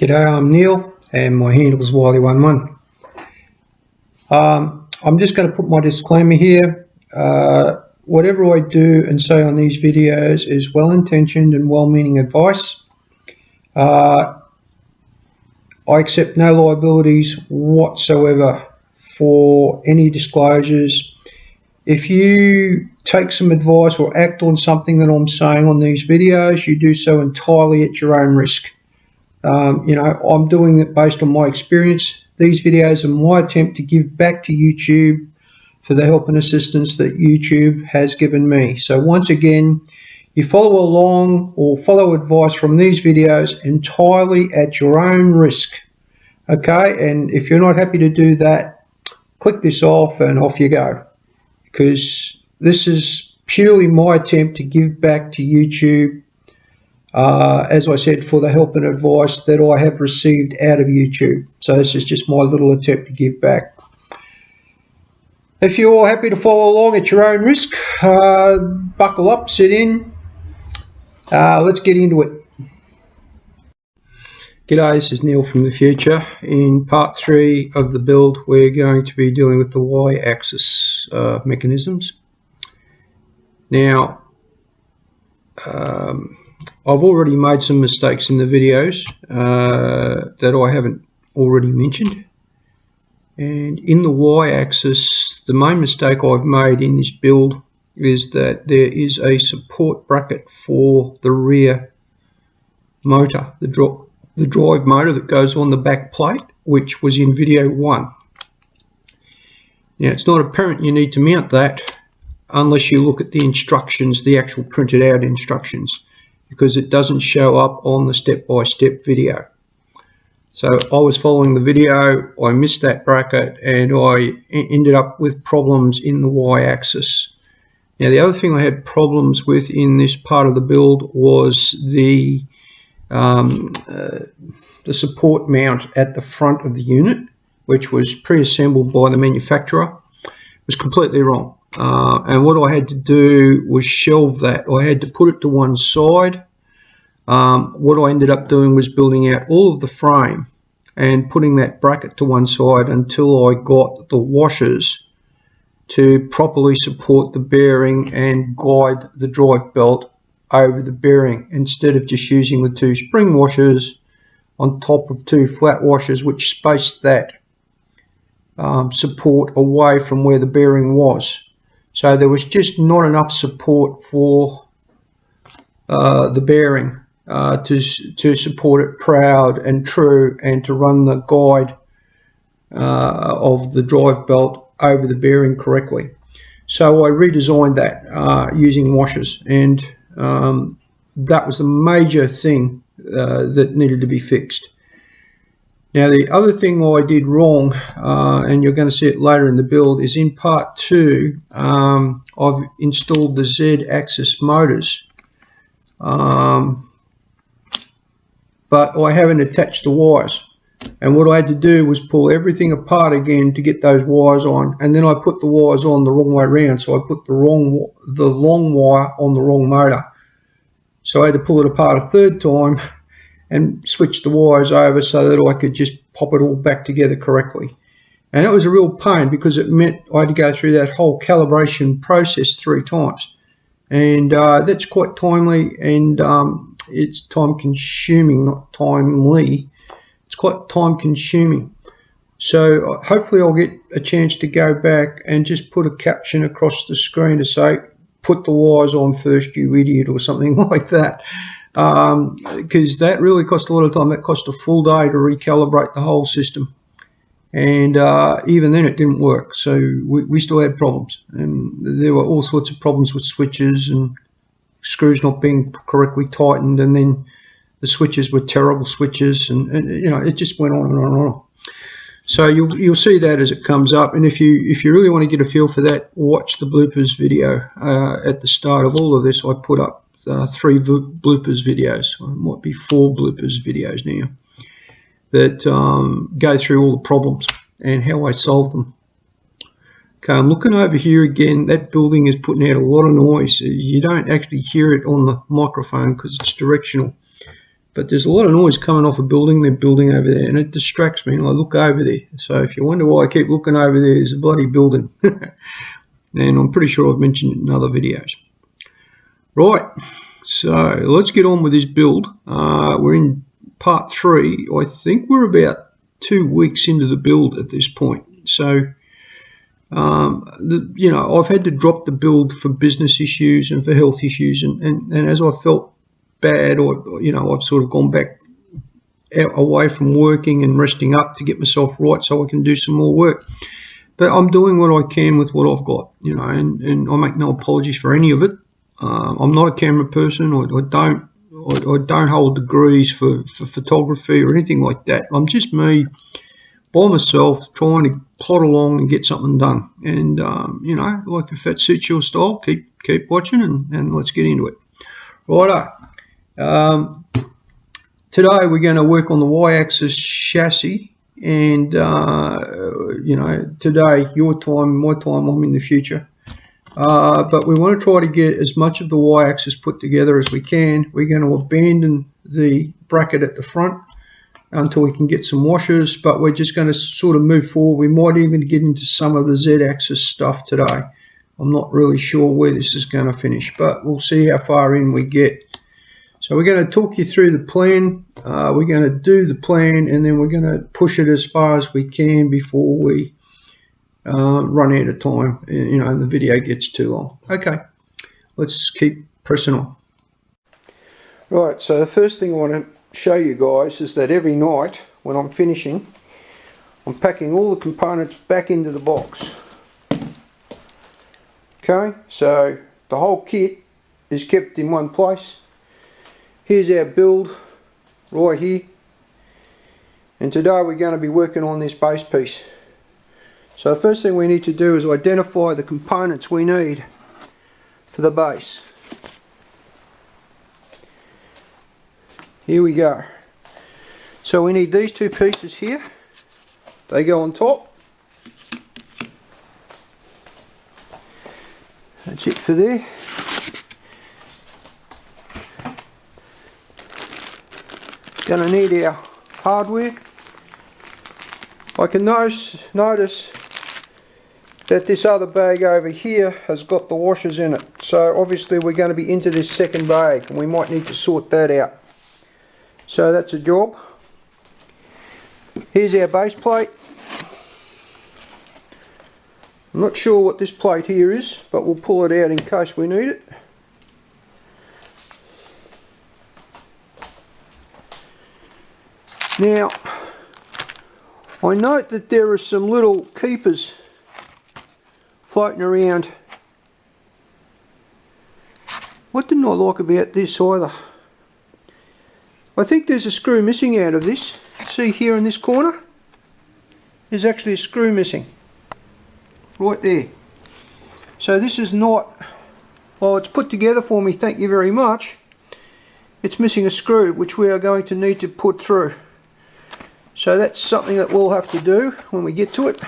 G'day, I'm Neil and my handle is Wiley11. I'm just going to put my disclaimer here. Whatever I do and say on these videos is well-intentioned and well-meaning advice. I accept no liabilities whatsoever for any disclosures. If you take some advice or act on something that I'm saying on these videos, you do so entirely at your own risk. I'm doing it based on my experience. These videos are my attempt to give back to YouTube for the help and assistance that YouTube has given me. So once again, you follow along or follow advice from these videos entirely at your own risk. Okay, and if you're not happy to do that, click this off and off you go. Because this is purely my attempt to give back to YouTube, as I said, for the help and advice that I have received out of YouTube. So this is just my little attempt to give back. If you're happy to follow along at your own risk, buckle up, sit in. Let's get into it. G'day, this is Neil from the future. In part 3 of the build, we're going to be dealing with the Y-axis mechanisms. Now, I've already made some mistakes in the videos that I haven't already mentioned. And in the Y-axis, the main mistake I've made in this build is that there is a support bracket for the rear motor, the drive motor that goes on the back plate, which was in video 1. Now, it's not apparent you need to mount that unless you look at the instructions, the actual printed out instructions, because it doesn't show up on the step-by-step video. So I was following the video, I missed that bracket, and I ended up with problems in the Y-axis. Now, the other thing I had problems with in this part of the build was the support mount at the front of the unit, which was pre-assembled by the manufacturer. It was completely wrong. And what I had to do was shelve that. I had to put it to one side. What I ended up doing was building out all of the frame and putting that bracket to one side until I got the washers to properly support the bearing and guide the drive belt over the bearing, instead of just using the 2 spring washers on top of 2 flat washers which spaced that support away from where the bearing was. So there was just not enough support for the bearing to support it proud and true, and to run the guide of the drive belt over the bearing correctly. So I redesigned that using washers, and that was a major thing that needed to be fixed. Now, the other thing I did wrong, and you're going to see it later in the build, is in part 2, I've installed the Z-axis motors, but I haven't attached the wires. And what I had to do was pull everything apart again to get those wires on, and then I put the wires on the wrong way around, so I put the long wire on the wrong motor. So I had to pull it apart a third time and switch the wires over so that I could just pop it all back together correctly. And it was a real pain, because it meant I had to go through that whole calibration process 3 times. And that's quite timely, and it's time consuming, not timely. It's quite time consuming. So hopefully I'll get a chance to go back and just put a caption across the screen to say, put the wires on first, you idiot, or something like that. Because that really cost a lot of time. That cost a full day to recalibrate the whole system, and even then it didn't work. So we still had problems, and there were all sorts of problems with switches and screws not being correctly tightened, and then the switches were terrible switches, and it just went on and on and on. So you'll see that as it comes up, and if you really want to get a feel for that, watch the bloopers video. At the start of all of this, I put up 3 bloopers videos, or it might be 4 bloopers videos now, that go through all the problems and how I solve them. Okay, I'm looking over here again. That building is putting out a lot of noise. You don't actually hear it on the microphone because it's directional. but there's a lot of noise coming off a building. They're building over there, and it distracts me, and I look over there. So if you wonder why I keep looking over there, there's a bloody building. And I'm pretty sure I've mentioned it in other videos. Right, so let's get on with this build. We're in part 3. I think we're about 2 weeks into the build at this point. So, you know, I've had to drop the build for business issues and for health issues, and as I felt bad, or you know, I've sort of gone back away from working and resting up to get myself right so I can do some more work. But I'm doing what I can with what I've got, you know, and I make no apologies for any of it. I'm not a camera person. I don't hold degrees for photography or anything like that. I'm just me by myself trying to plod along and get something done. And you know, like if that suits your style, keep watching and let's get into it. Righto. Today we're going to work on the Y-axis chassis, and you know, today your time, my time, I'm in the future. But we want to try to get as much of the Y-axis put together as we can. We're going to abandon the bracket at the front until we can get some washers, but we're just going to sort of move forward. We might even get into some of the Z-axis stuff today. I'm not really sure where this is going to finish, but we'll see how far in we get. So we're going to talk you through the plan. We're going to do the plan, and then we're going to push it as far as we can before we run out of time, you know, and the video gets too long. Okay, let's keep pressing on. Right, so the first thing I want to show you guys is that every night when I'm finishing, I'm packing all the components back into the box. Okay, so the whole kit is kept in one place. Here's our build right here, and today we're going to be working on this base piece. So the first thing we need to do is identify the components we need for the base. Here we go. So we need these two pieces here. They go on top. That's it for there. Going to need our hardware. I can notice that this other bag over here has got the washers in it. So obviously we're going to be into this second bag, and we might need to sort that out. So that's a job. Here's our base plate. I'm not sure what this plate here is, but we'll pull it out in case we need it. Now, I note that there are some little keepers floating around. What didn't I like about this either? I think there's a screw missing out of this. See here in this corner? There's actually a screw missing. Right there. So this is not, well, it's put together for me, thank you very much. It's missing a screw which we are going to need to put through. So that's something that we'll have to do when we get to it.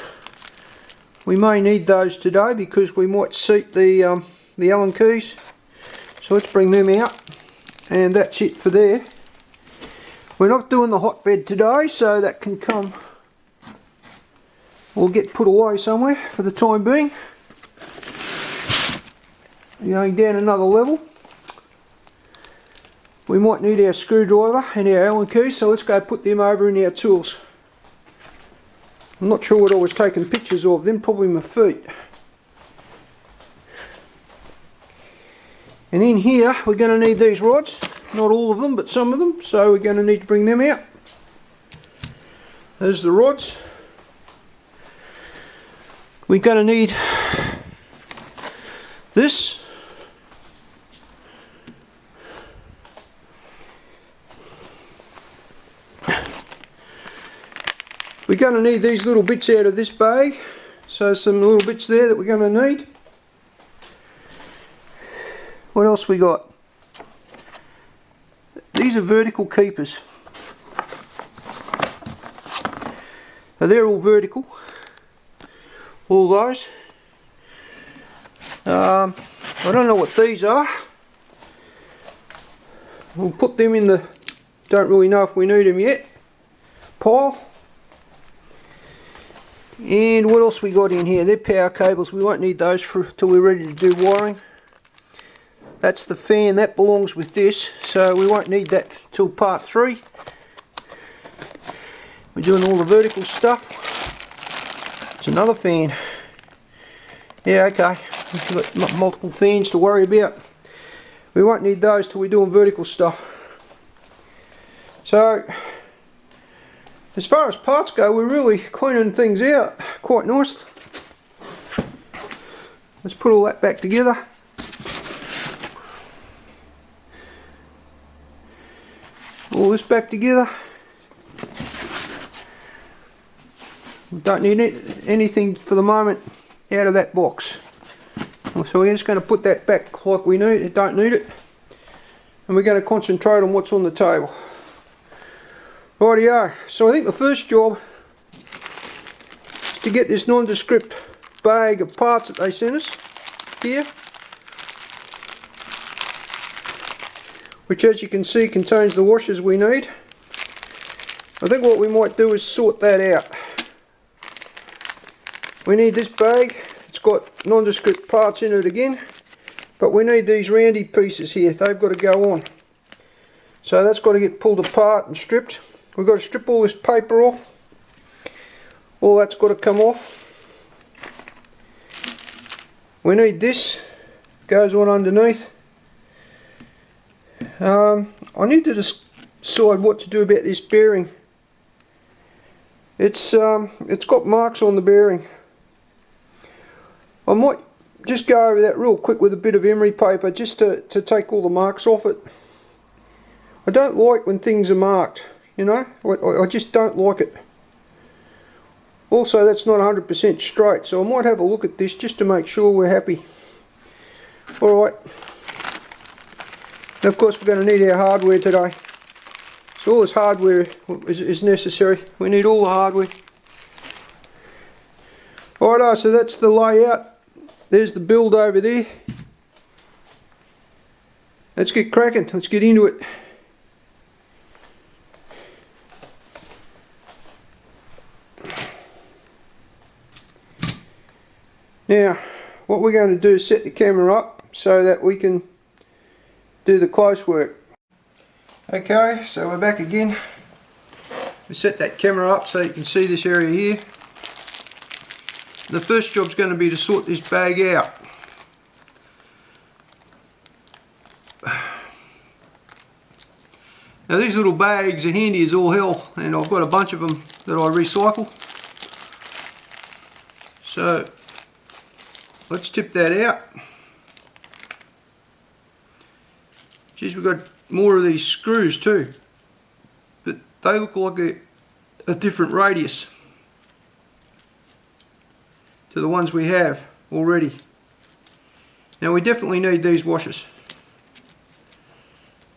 We may need those today because we might seat the Allen keys. So let's bring them out, and that's it for there. We're not doing the hotbed today, so that can come, or get put away somewhere for the time being. Going down another level. We might need our screwdriver and our Allen keys, so let's go put them over in our tools. I'm not sure what I was taking pictures of them, probably my feet. And in here we're going to need these rods, not all of them but some of them, so we're going to need to bring them out. There's the rods. We're going to need this. We're going to need these little bits out of this bag, so some little bits there that we're going to need. What else we got? These are vertical keepers. Now they're all vertical, all those. I don't know what these are. We'll put them in the don't really know if we need them yet. Pile. And what else we got in here? They're power cables. We won't need those till we're ready to do wiring. That's the fan. That belongs with this, so we won't need that till part 3. We're doing all the vertical stuff. It's another fan. Yeah, okay. We've got multiple fans to worry about. We won't need those till we're doing vertical stuff. So, as far as parts go, we're really cleaning things out quite nice. Let's put all that back together. All this back together. We don't need anything for the moment out of that box. So we're just going to put that back like we need it, don't need it. And we're going to concentrate on what's on the table. Rightio, so I think the first job is to get this nondescript bag of parts that they sent us here, which as you can see contains the washers we need. I think what we might do is sort that out. We need this bag, it's got nondescript parts in it again, but we need these roundy pieces here, they've got to go on. So that's got to get pulled apart and stripped. We've got to strip all this paper off. All that's got to come off. We need this, goes on underneath. I need to decide what to do about this bearing. It's got marks on the bearing. I might just go over that real quick with a bit of emery paper just to take all the marks off it. I don't like when things are marked. You know, I just don't like it. Also, that's not 100% straight, so I might have a look at this just to make sure we're happy. Alright. And of course we're going to need our hardware today. So all this hardware is necessary. We need all the hardware. Alright, so that's the layout. There's the build over there. Let's get cracking. Let's get into it. Now, what we're going to do is set the camera up so that we can do the close work. Okay, so we're back again. We set that camera up so you can see this area here. The first job's going to be to sort this bag out. Now these little bags are handy as all hell, and I've got a bunch of them that I recycle. So let's tip that out. Geez, we've got more of these screws too, but they look like a different radius to the ones we have already. Now we definitely need these washers.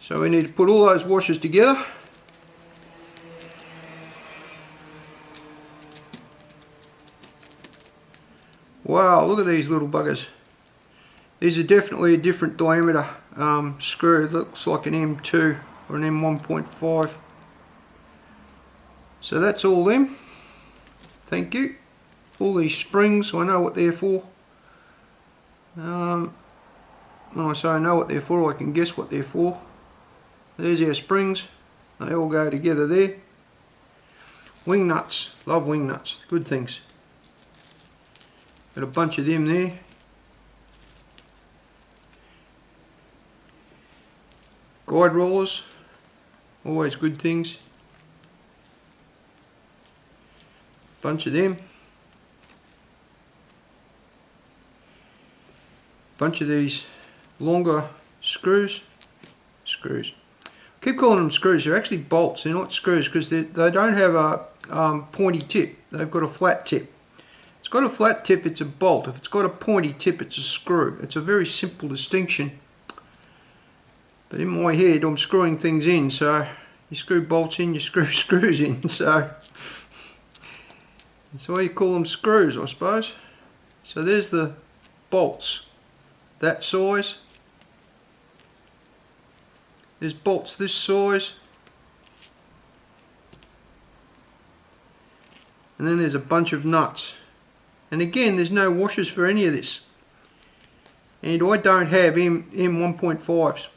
So we need to put all those washers together. Wow, look at these little buggers. These are definitely a different diameter screw. It looks like an M2 or an M1.5. So that's all them. Thank you. All these springs, I know what they're for. When I say I know what they're for, I can guess what they're for. There's our springs. They all go together there. Wing nuts. Love wing nuts. Good things. Got a bunch of them there. Guide rollers. Always good things. Bunch of them. Bunch of these longer screws. Keep calling them screws. They're actually bolts. They're not screws because they don't have a pointy tip. They've got a flat tip. It's got a flat tip, it's a bolt. If it's got a pointy tip, it's a screw. It's a very simple distinction. But in my head, I'm screwing things in. So you screw bolts in, you screw screws in. So that's why you call them screws, I suppose. So there's the bolts. That size. There's bolts this size. And then there's a bunch of nuts. And again, there's no washers for any of this. And I don't have M1.5s.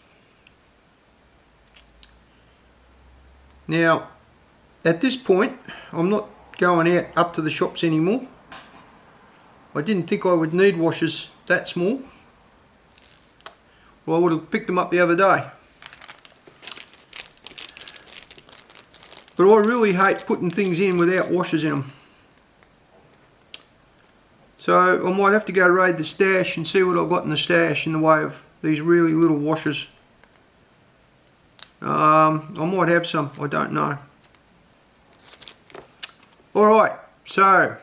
Now, at this point, I'm not going out up to the shops anymore. I didn't think I would need washers that small, or I would have picked them up the other day. But I really hate putting things in without washers in them. So I might have to go raid the stash and see what I've got in the stash in the way of these really little washers. I might have some, I don't know. Alright, so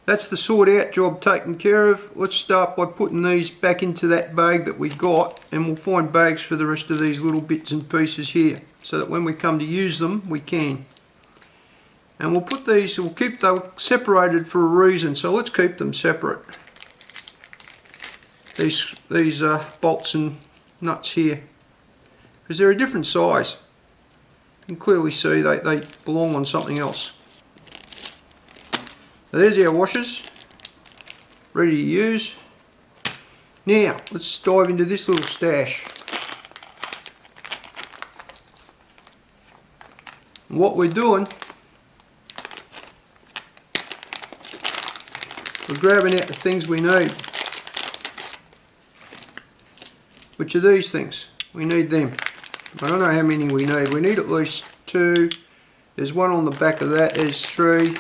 that's the sort out job taken care of. Let's start by putting these back into that bag that we got, and we'll find bags for the rest of these little bits and pieces here, so that when we come to use them, we can. And we'll put these, we'll keep them separated for a reason, so let's keep them separate. These bolts and nuts here, because they're a different size. You can clearly see they belong on something else. So there's our washers, ready to use. Now, let's dive into this little stash. And what we're doing, we're grabbing out the things we need. Which are these things? We need them. I don't know how many we need. We need at least 2. There's one on the back of that. There's 3.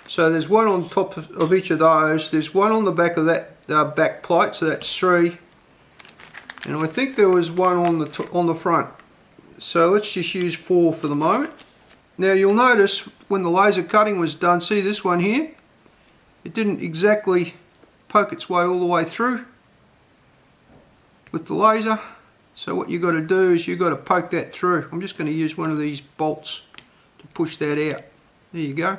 So there's one on top of each of those. There's one on the back of that back plate. So that's 3. And I think there was one on the front. So let's just use 4 for the moment. Now you'll notice when the laser cutting was done, see this one here? It didn't exactly poke its way all the way through with the laser. So what you've got to do is you've got to poke that through. I'm just going to use one of these bolts to push that out. There you go.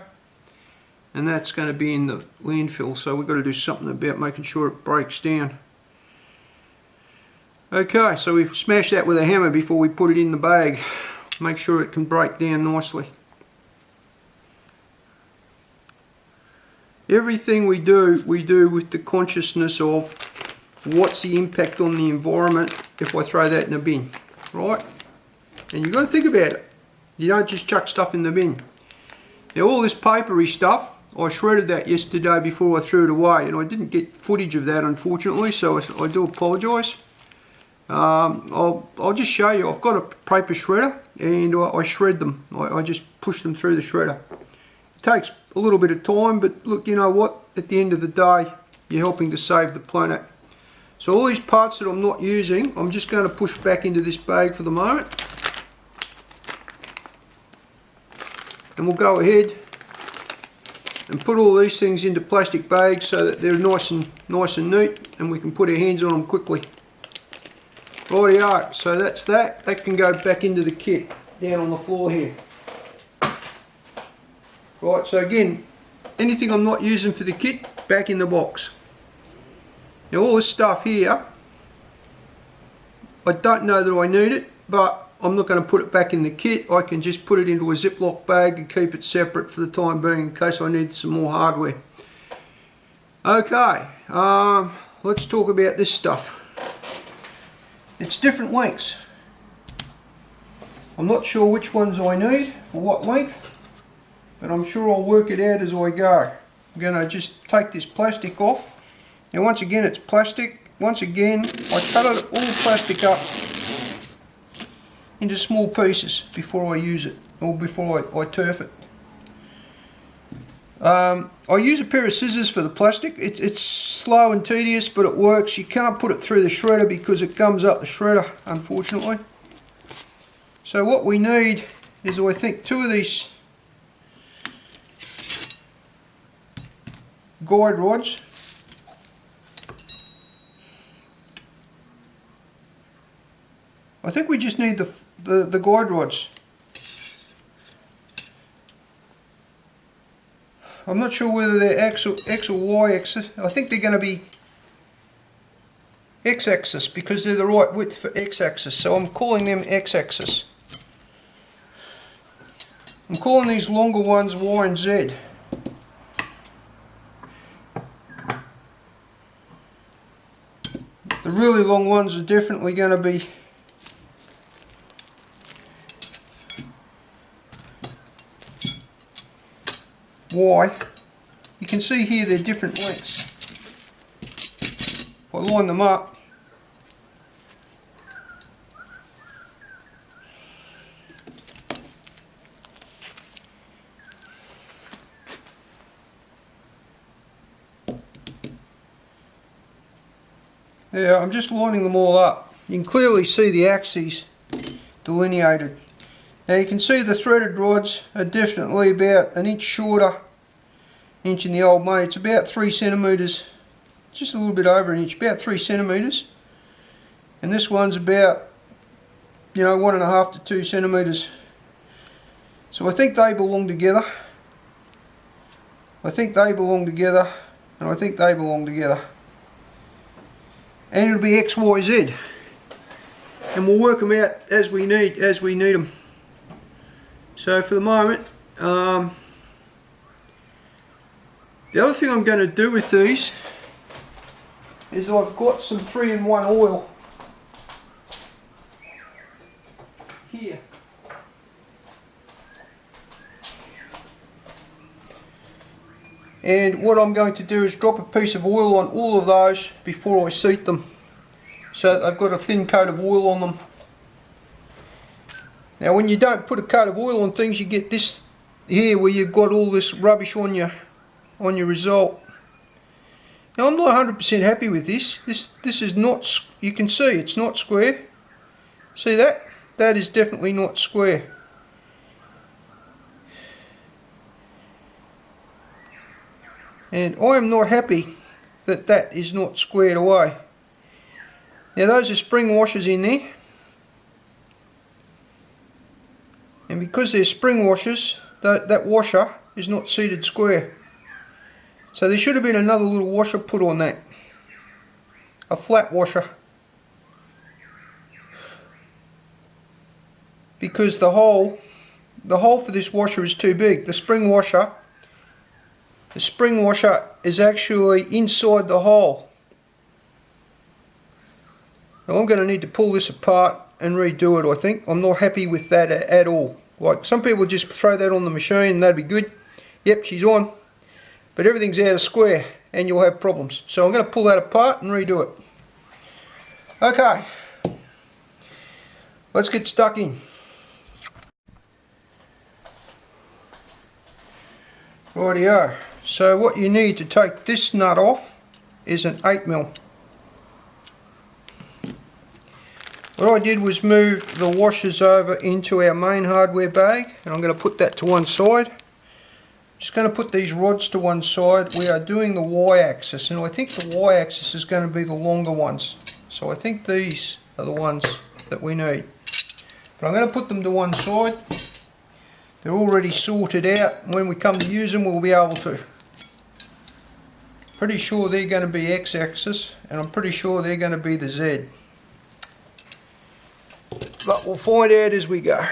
And that's going to be in the landfill, so we've got to do something about making sure it breaks down. Okay, so we smash that with a hammer before we put it in the bag. Make sure it can break down nicely. Everything we do with the consciousness of what's the impact on the environment if I throw that in a bin, right? And you've got to think about it. You don't just chuck stuff in the bin. Now all this papery stuff, I shredded that yesterday before I threw it away, and I didn't get footage of that unfortunately, so I do apologise. I'll just show you. I've got a paper shredder and I shred them. I just push them through the shredder. It takes a little bit of time, but look, you know what? At the end of the day, you're helping to save the planet. So all these parts that I'm not using, I'm just going to push back into this bag for the moment. And we'll go ahead and put all these things into plastic bags so that they're nice and neat, and we can put our hands on them quickly. Rightio, so that's that. That can go back into the kit down on the floor here. Right, so again, anything I'm not using for the kit, back in the box. Now all this stuff here, I don't know that I need it, but I'm not going to put it back in the kit. I can just put it into a Ziploc bag and keep it separate for the time being in case I need some more hardware. Okay, let's talk about this stuff. It's different lengths. I'm not sure which ones I need for what length, but I'm sure I'll work it out as I go. I'm going to just take this plastic off. Now once again it's plastic. Once again I cut it all plastic up into small pieces before I use it, or before I turf it. I use a pair of scissors for the plastic. It's slow and tedious, but it works. You can't put it through the shredder because it gums up the shredder, unfortunately. So what we need is, I think, 2 of these guide rods. I think we just need the guide rods. I'm not sure whether they're X or Y axis. I think they're going to be X axis because they're the right width for X axis. So I'm calling them X axis. I'm calling these longer ones Y and Z. The really long ones are definitely going to be Y. You can see here they're different lengths. If I line them up, yeah, I'm just lining them all up. You can clearly see the axes delineated. Now you can see the threaded rods are definitely about an inch shorter, inch in the old mate. It's about 3 centimetres, just a little bit over an inch, about 3 centimetres. And this one's about, you know, 1.5 to 2 centimetres. So I think they belong together. I think they belong together, and I think they belong together. And it'll be X, Y, Z. And we'll work them out as we need them. So for the moment, the other thing I'm going to do with these is I've got some 3-in-1 oil here. And what I'm going to do is drop a piece of oil on all of those before I seat them, so I've got a thin coat of oil on them. Now when you don't put a coat of oil on things, you get this here where you've got all this rubbish on your result. Now I'm not 100% happy with this. This is not, you can see it's not square. See that? That is definitely not square. And I am not happy that that is not squared away. Now those are spring washers in there. And because they're spring washers, that washer is not seated square. So there should have been another little washer put on that. A flat washer. Because the hole for this washer is too big. The spring washer is actually inside the hole. Now I'm going to need to pull this apart and redo it, I think. I'm not happy with that at all. Like some people just throw that on the machine and that'd be good. Yep, she's on. But everything's out of square and you'll have problems. So I'm going to pull that apart and redo it. Okay. Let's get stuck in. Rightio. So what you need to take this nut off is an 8mm. What I did was move the washers over into our main hardware bag, and I'm going to put that to one side. Just going to put these rods to one side. We are doing the Y-axis, and I think the Y-axis is going to be the longer ones. So I think these are the ones that we need. But I'm going to put them to one side. They're already sorted out, and when we come to use them we'll be able to. Pretty sure they're going to be X-axis, and I'm pretty sure they're going to be the Z. But we'll find out as we go.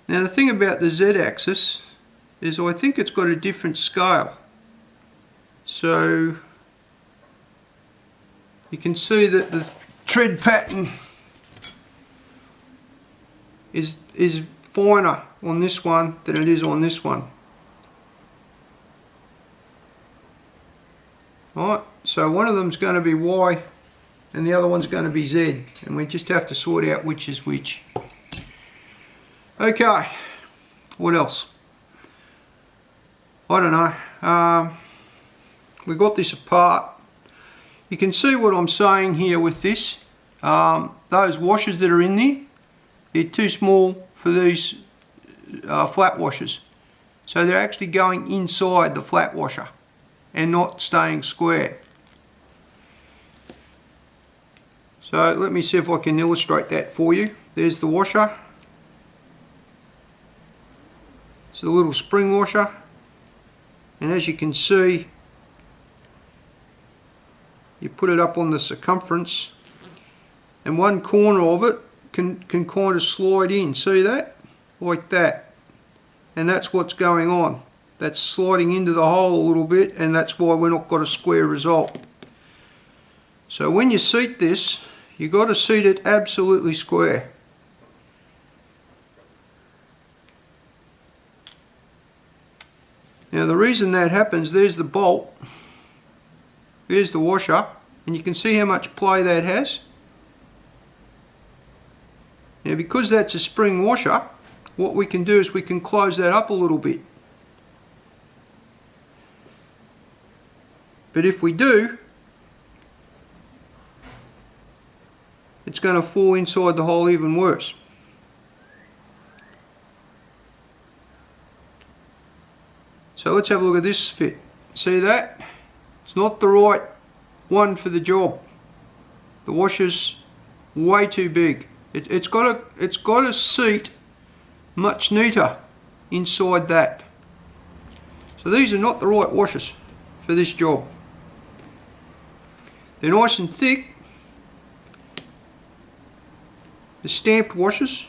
Now the thing about the Z-axis is I think it's got a different scale. So you can see that the tread pattern is finer on this one than it is on this one. Alright, so one of them's going to be Y and the other one's going to be Z, and we just have to sort out which is which. Okay, what else? I don't know. We got this apart. You can see what I'm saying here with this. Those washers that are in there, they're too small for these flat washers. So they're actually going inside the flat washer and not staying square. So let me see if I can illustrate that for you. There's the washer. It's a little spring washer. and as you can see, you put it up on the circumference, and one corner of it can kind of slide in. See that? Like that. And that's what's going on. That's sliding into the hole a little bit, and that's why we're not got a square result. So when you seat this, you've got to seat it absolutely square. Now the reason that happens, there's the bolt, there's the washer, and you can see how much play that has. Now because that's a spring washer, what we can do is we can close that up a little bit. But if we do, it's going to fall inside the hole even worse. So let's have a look at this fit. See that? It's not the right one for the job. The washer's way too big. It's got a seat much neater inside that. So these are not the right washers for this job. They're nice and thick. The stamped washers.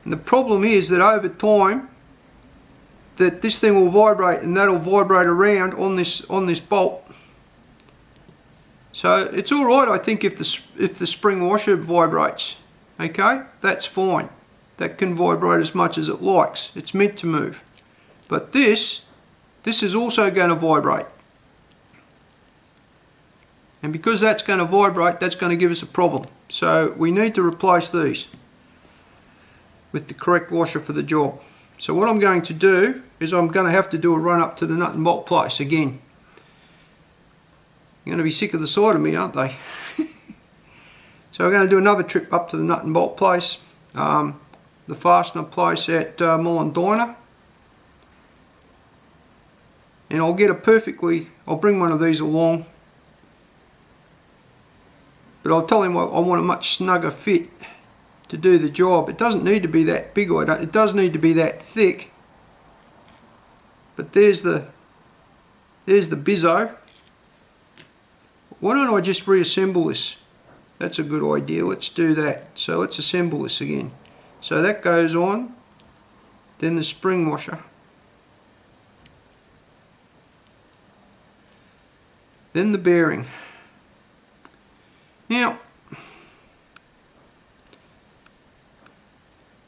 And the problem is that over time that this thing will vibrate, and that'll vibrate around on this bolt. So it's all right, I think, if the spring washer vibrates. Okay, that's fine. That can vibrate as much as it likes. It's meant to move. But this is also going to vibrate. And because that's going to vibrate, that's going to give us a problem. So we need to replace these with the correct washer for the job. So what I'm going to do is I'm going to have to do a run up to the nut and bolt place again. You're going to be sick of the sight of me, aren't they? So we're going to do another trip up to the nut and bolt place, the fastener place at Diner. And I'll get I'll bring one of these along. But I'll tell him I want a much snugger fit to do the job. It doesn't need to be that big, it does need to be that thick. But there's the bizzo. Why don't I just reassemble this? That's a good idea. Let's do that. So let's assemble this again. So that goes on. Then the spring washer. Then the bearing. Now,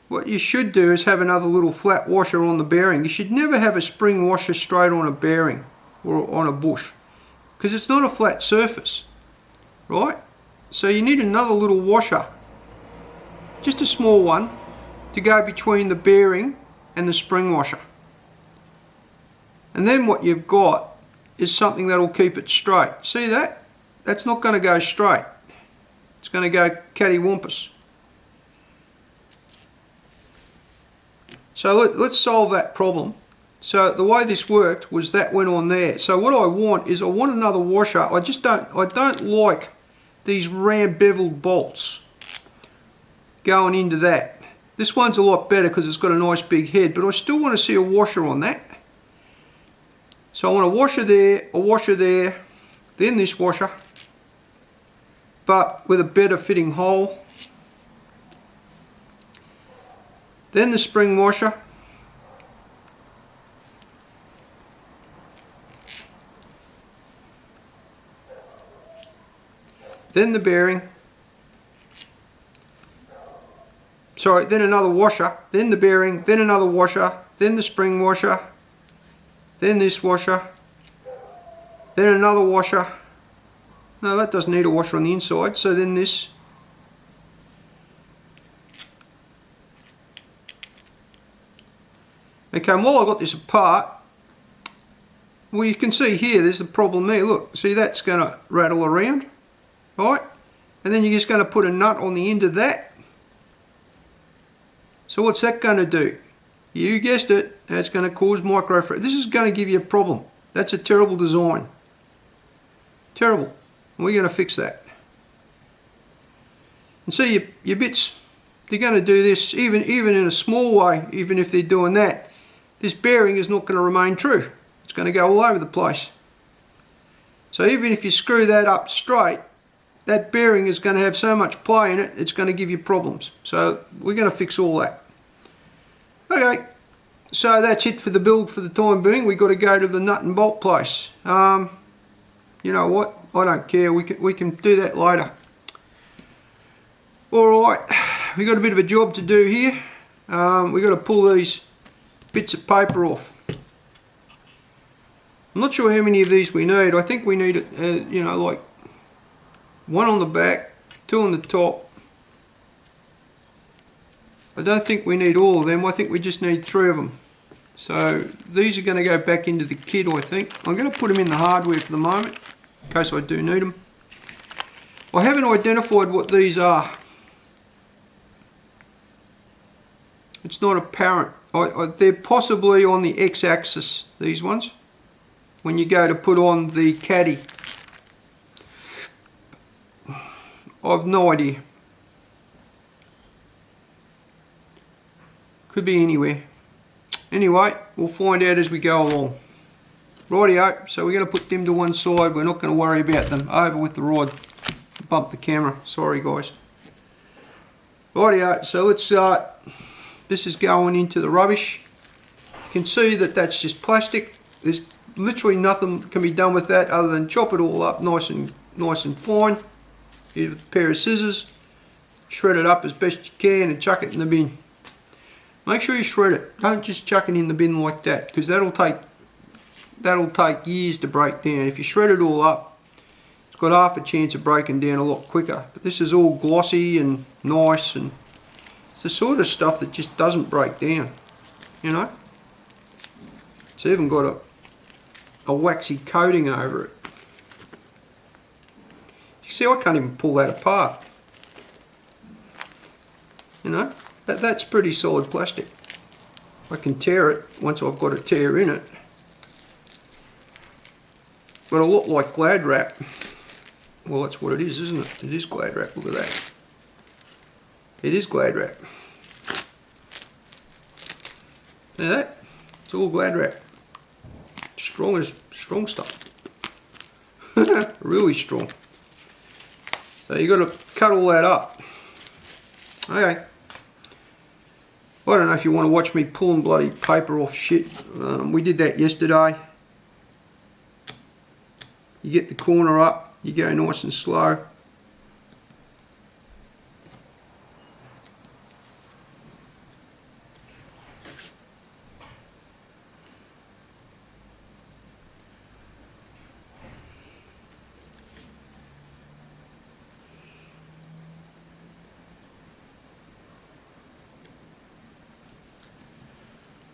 what you should do is have another little flat washer on the bearing. You should never have a spring washer straight on a bearing or on a bush, because it's not a flat surface, right? So you need another little washer, just a small one, to go between the bearing and the spring washer. And then what you've got is something that will keep it straight. See that? That's not going to go straight. It's going to go cattywampus. So let's solve that problem. So the way this worked was that went on there. So what I want is I want another washer. I don't like these round beveled bolts going into that. This one's a lot better because it's got a nice big head, but I still want to see a washer on that. So I want a washer there, then this washer, but with a better fitting hole. Then the spring washer. Then the bearing. Sorry, then another washer, then the bearing, then another washer, then the spring washer, then this washer, then another washer. No, that doesn't need a washer on the inside, so then this. Okay, and while I got this apart, well, you can see here there's a problem there. Look, see, that's going to rattle around, right? And then you're just going to put a nut on the end of that. So what's that going to do? You guessed it, it's going to cause micro friction. This is going to give you a problem. That's a terrible design. Terrible. And we're going to fix that. And see, your bits they're going to do this, even in a small way, even if they're doing that, this bearing is not going to remain true. It's going to go all over the place. So even if you screw that up straight, that bearing is going to have so much play in it, it's going to give you problems. So we're going to fix all that. Okay, so that's it for the build for the time being. We've got to go to the nut and bolt place. You know what? I don't care. We can do that later. Alright, we've got a bit of a job to do here. We've got to pull these bits of paper off. I'm not sure how many of these we need. I think we need, you know, like one on the back, two on the top. I don't think we need all of them. I think we just need 3 of them. So these are going to go back into the kit, I think. I'm going to put them in the hardware for the moment, in case I do need them. I haven't identified what these are. It's not apparent. They're possibly on the x-axis, these ones, when you go to put on the caddy. I've no idea. Could be anywhere. Anyway, we'll find out as we go along. Rightio, so we're going to put them to one side. We're not going to worry about them. Over with the rod. Bump the camera. Sorry guys. Rightio, so let's start. This is going into the rubbish. You can see that that's just plastic. There's literally nothing can be done with that other than chop it all up nice and fine. Use a pair of scissors, shred it up as best you can and chuck it in the bin. Make sure you shred it. Don't just chuck it in the bin like that, because that'll take years to break down. If you shred it all up, it's got half a chance of breaking down a lot quicker. But this is all glossy and nice, and it's the sort of stuff that just doesn't break down, you know. It's even got a waxy coating over it. You see, I can't even pull that apart. You know, that's pretty solid plastic. I can tear it once I've got a tear in it. But a lot like Glad wrap. Well, that's what it is, isn't it? It is Glad wrap. Look at that. It is Glad wrap. See that? It's all Glad wrap. Strong stuff. Really strong. So you got to cut all that up. Okay. I don't know if you want to watch me pulling bloody paper off shit. We did that yesterday. You get the corner up, you go nice and slow.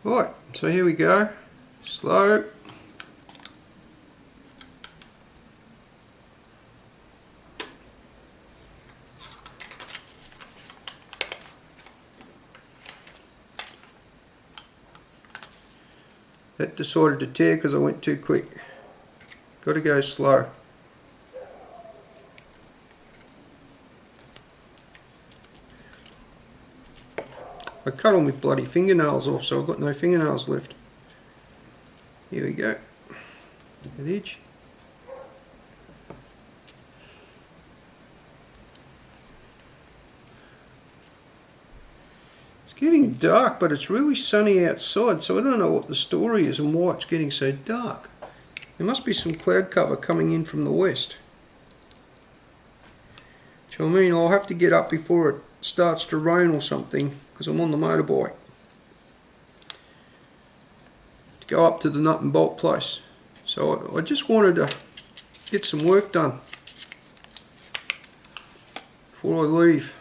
Right, so here we go, slow. That decided to tear because I went too quick. Got to go slow. I cut all my bloody fingernails off, so I've got no fingernails left. Here we go. That edge. It's getting dark, but it's really sunny outside, so I don't know what the story is and why it's getting so dark. There must be some cloud cover coming in from the west. So I mean, I'll have to get up before it starts to rain or something, because I'm on the motorbike, to go up to the nut and bolt place. So I just wanted to get some work done before I leave.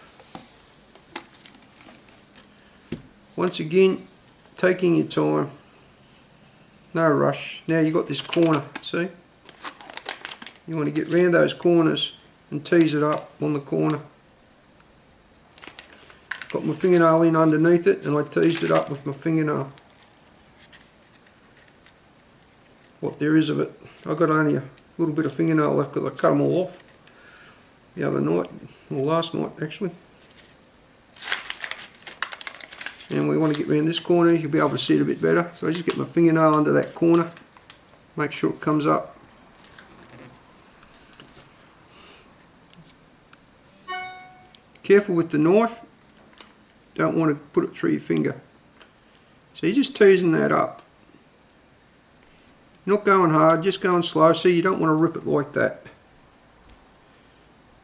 Once again, taking your time, no rush. Now you've got this corner, see? You want to get round those corners and tease it up on the corner. Got my fingernail in underneath it and I teased it up with my fingernail. What there is of it. I've got only a little bit of fingernail left because I cut them all off the other night, or last night actually. and we want to get around this corner. You'll be able to see it a bit better. So I just get my fingernail under that corner, make sure it comes up. Careful with the knife, don't want to put it through your finger. So you're just teasing that up. Not going hard, just going slow. See, you don't want to rip it like that.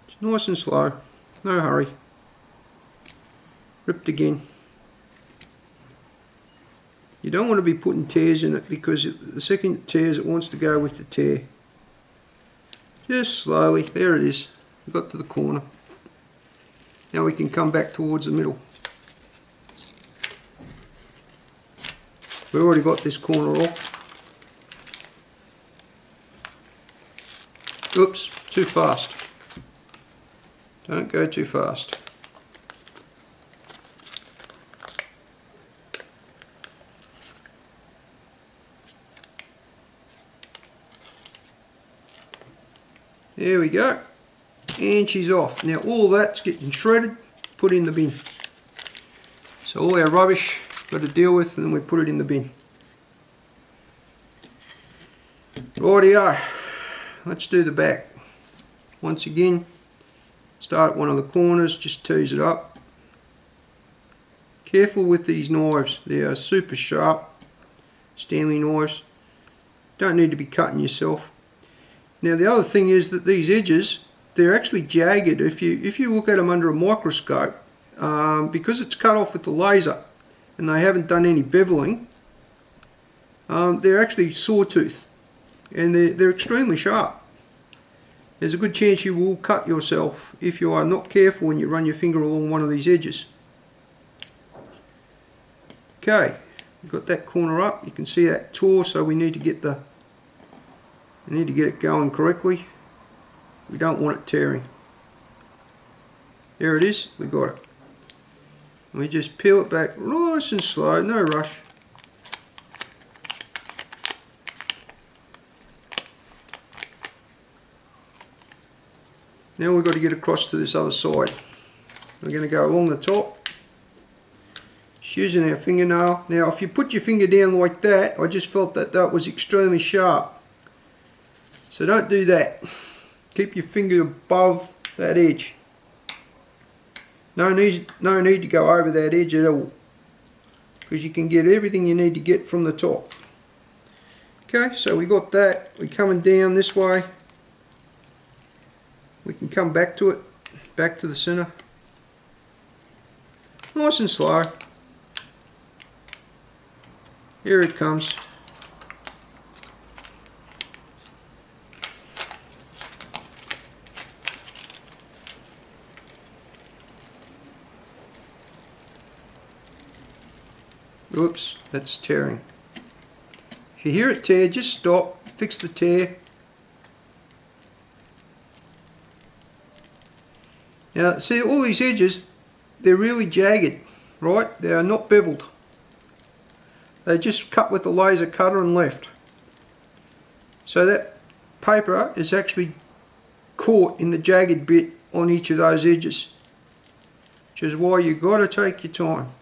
Just nice and slow, no hurry. Ripped again. You don't want to be putting tears in it, because the second it tears, it wants to go with the tear. Just slowly, there it is. We got to the corner. Now we can come back towards the middle. We've already got this corner off. Oops, too fast. Don't go too fast. There we go. And she's off. Now all that's getting shredded, put in the bin. So all our rubbish got to deal with, and then we put it in the bin. Rightio, let's do the back. Once again, start at one of the corners, just tease it up. Careful with these knives, they are super sharp, Stanley knives. Don't need to be cutting yourself. Now the other thing is that these edges, they're actually jagged. If you look at them under a microscope, because it's cut off with the laser and they haven't done any beveling, they're actually sawtooth, and they're extremely sharp. There's a good chance you will cut yourself if you are not careful when you run your finger along one of these edges. Okay, we've got that corner up. You can see that tore, so we need to get it going correctly. We don't want it tearing. There it is, we got it. And we just peel it back nice and slow, no rush. Now we've got to get across to this other side. We're going to go along the top, just using our fingernail. Now if you put your finger down like that, I just felt that that was extremely sharp. So don't do that. Keep your finger above that edge. No need to go over that edge at all, because you can get everything you need to get from the top. Okay, so we got that. We're coming down this way. We can come back to it, back to the center. Nice and slow. Here it comes. Oops, that's tearing. If you hear it tear, just stop, fix the tear. Now see, all these edges, they're really jagged, right? They are not beveled. They just cut with the laser cutter and left. So that paper is actually caught in the jagged bit on each of those edges, which is why you've got to take your time.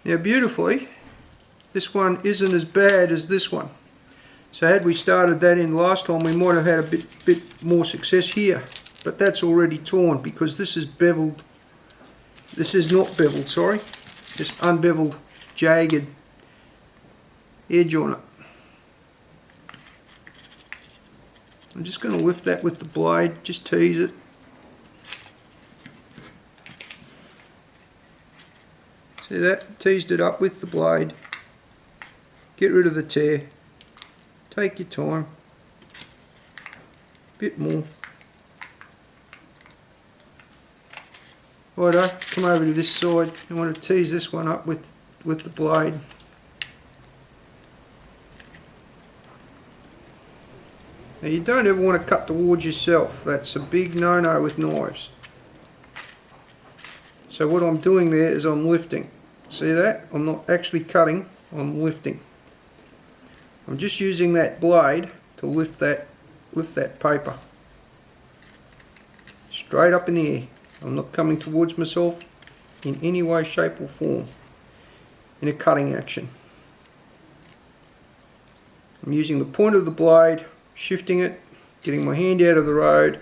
Now beautifully, this one isn't as bad as this one. So had we started that in last time, we might have had a bit more success here. But that's already torn, because this is beveled. This is not beveled, sorry. Just unbeveled, jagged edge on it. I'm just going to lift that with the blade, just tease it. See that? Teased it up with the blade. Get rid of the tear. Take your time. Bit more. Righto, come over to this side. I want to tease this one up with the blade. Now you don't ever want to cut towards yourself. That's a big no-no with knives. So what I'm doing there is I'm lifting. See that? I'm not actually cutting, I'm lifting. I'm just using that blade to lift that paper. Straight up in the air. I'm not coming towards myself in any way, shape or form in a cutting action. I'm using the point of the blade, shifting it, getting my hand out of the road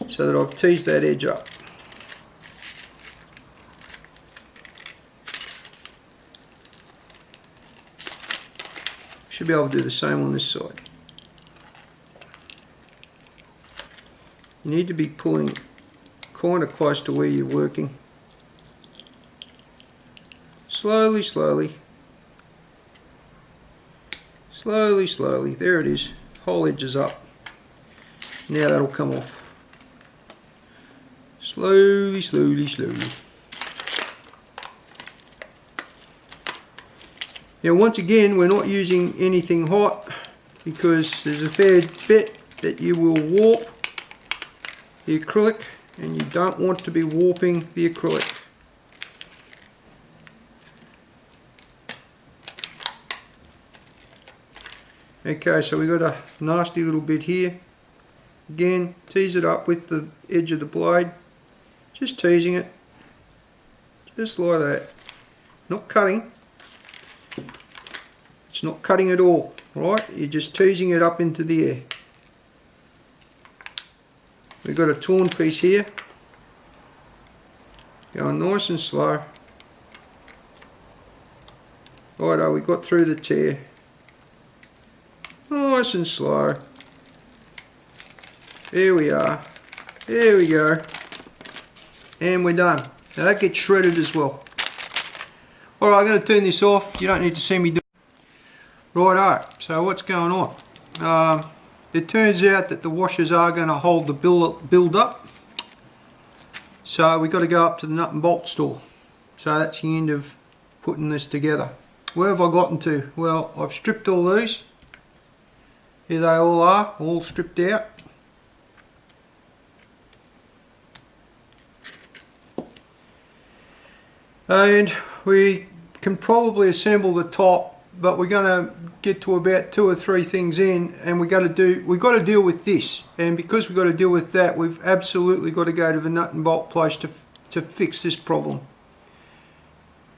so that I've teased that edge up. Should be able to do the same on this side. You need to be pulling kind of close to where you're working. Slowly, slowly. Slowly, slowly. There it is. Whole edge is up. Now that'll come off. Slowly, slowly, slowly. Now once again, we're not using anything hot because there's a fair bit that you will warp the acrylic, and you don't want to be warping the acrylic. Okay, so we got a nasty little bit here. Again, tease it up with the edge of the blade. Just teasing it. Just like that. Not cutting. It's not cutting at all, right? You're just teasing it up into the air. We've got a torn piece here. Going nice and slow. Righto, we got through the tear. Nice and slow. There we are. There we go. And we're done. Now that gets shredded as well. Alright, I'm going to turn this off. You don't need to see me do it. Righto, so what's going on? It turns out that the washers are going to hold the build up. So we've got to go up to the nut and bolt store. So that's the end of putting this together. Where have I gotten to? Well, I've stripped all these. Here they all are, all stripped out. And we can probably assemble the top, but we're going to get to about 2 or 3 things in, and we've got to deal with this. And because we've got to deal with that, we've absolutely got to go to the nut and bolt place to fix this problem.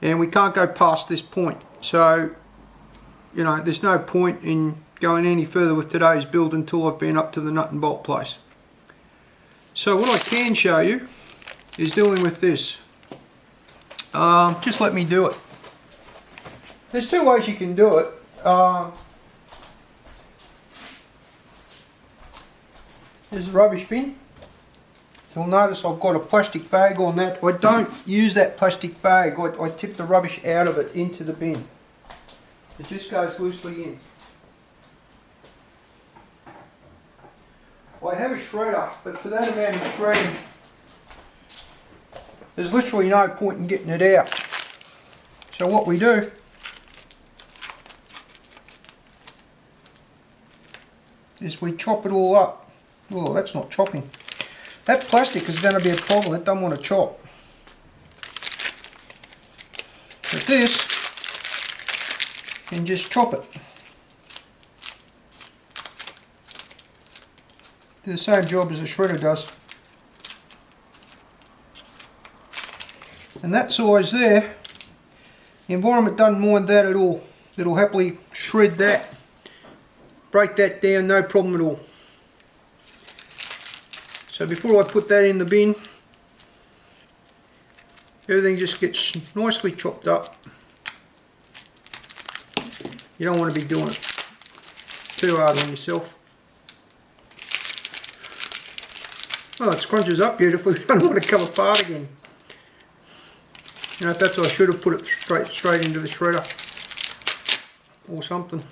And we can't go past this point. So, you know, there's no point in going any further with today's build until I've been up to the nut and bolt place. So what I can show you is dealing with this. Just let me do it. There's 2 ways you can do it. There's the rubbish bin. You'll notice I've got a plastic bag on that. I don't use that plastic bag. I tip the rubbish out of it into the bin. It just goes loosely in. I have a shredder, but for that amount of shredding, there's literally no point in getting it out. So what we do is we chop it all up. Oh, that's not chopping. That plastic is going to be a problem. It doesn't want to chop. But this can just chop it. Do the same job as a shredder does. And that size there, the environment doesn't mind that at all. It'll happily shred that, break that down, no problem at all. So before I put that in the bin, everything just gets nicely chopped up. You don't want to be doing it too hard on yourself. Oh, it scrunches up beautifully. I don't want to come apart again. You know, perhaps I should have put it straight into the shredder or something.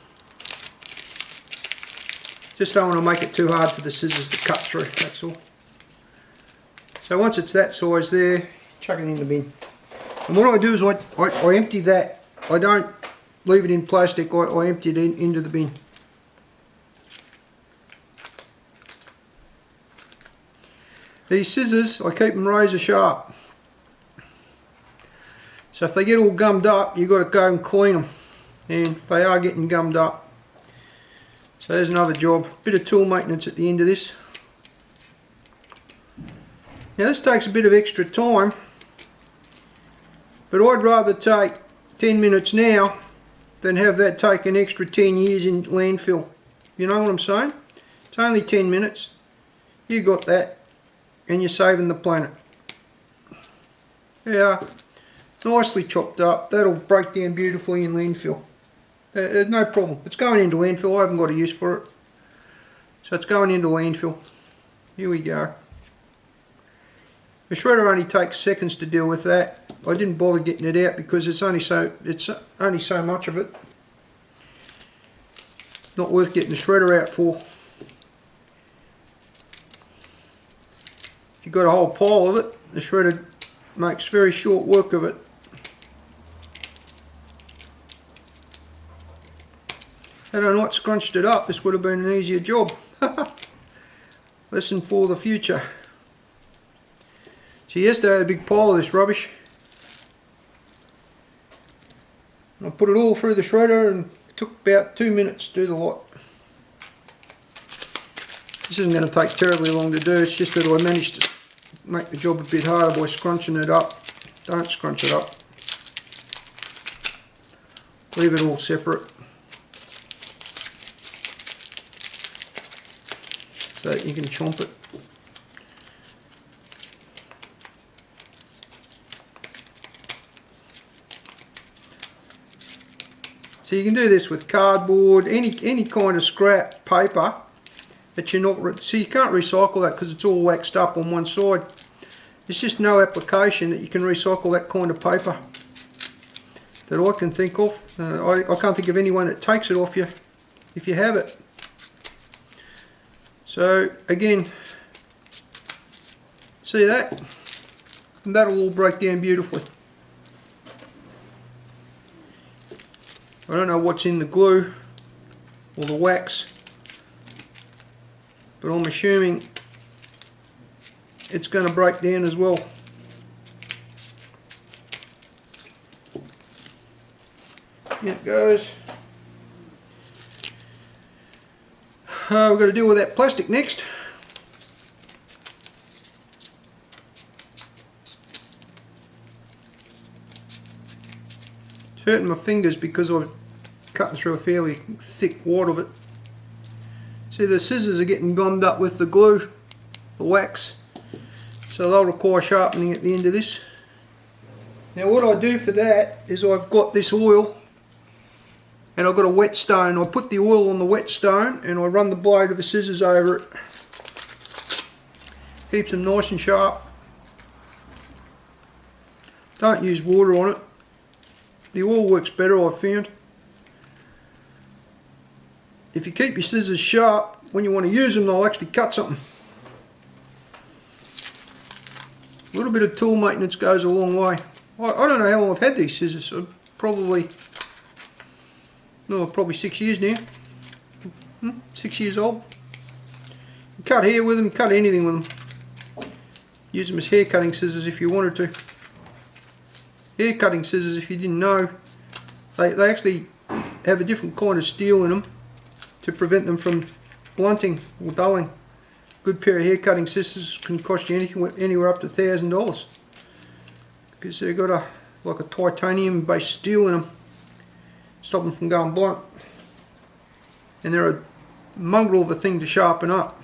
Just don't want to make it too hard for the scissors to cut through, that's all. So once it's that size there, chuck it in the bin. And what I do is I empty that. I don't leave it in plastic, I empty it into the bin. These scissors, I keep them razor sharp. So if they get all gummed up, you've got to go and clean them. And they are getting gummed up. So there's another job. Bit of tool maintenance at the end of this. Now this takes a bit of extra time, but I'd rather take 10 minutes now than have that take an extra 10 years in landfill. You know what I'm saying? It's only 10 minutes. You got that, and you're saving the planet. Yeah, nicely chopped up. That'll break down beautifully in landfill. There's no problem. It's going into landfill. I haven't got a use for it. So it's going into landfill. Here we go. The shredder only takes seconds to deal with that. I didn't bother getting it out because it's only so much of it. Not worth getting the shredder out for. If you've got a whole pile of it, the shredder makes very short work of it. Had I not scrunched it up, this would have been an easier job. Lesson for the future. So yesterday I had a big pile of this rubbish. I put it all through the shredder and it took about 2 minutes to do the lot. This isn't going to take terribly long to do, it's just that I managed to make the job a bit harder by scrunching it up. Don't scrunch it up. Leave it all separate, so that you can chomp it. So you can do this with cardboard, any kind of scrap paper that you're not, so you can't recycle that because it's all waxed up on one side. There's just no application that you can recycle that kind of paper that I can think of. I can't think of anyone that takes it off you if you have it. So again, see that? And that'll all break down beautifully. I don't know what's in the glue or the wax, but I'm assuming it's going to break down as well. Here it goes. We've got to deal with that plastic next. It's hurting my fingers because I've cut through a fairly thick wad of it. See, the scissors are getting gummed up with the glue, the wax, so they'll require sharpening at the end of this. Now what I do for that is I've got this oil and I've got a whetstone. I put the oil on the whetstone and I run the blade of the scissors over it. Keeps them nice and sharp. Don't use water on it. The oil works better, I've found. If you keep your scissors sharp, when you want to use them, they'll actually cut something. A little bit of tool maintenance goes a long way. I don't know how long I've had these scissors. Probably 6 years now. 6 years old. You cut hair with them, cut anything with them. Use them as hair cutting scissors if you wanted to. Hair cutting scissors, if you didn't know, they actually have a different kind of steel in them to prevent them from blunting or dulling. A good pair of hair cutting scissors can cost you anywhere up to $1,000 because they've got like a titanium based steel in them, stop them from going blunt. And they're a mongrel of a thing to sharpen up.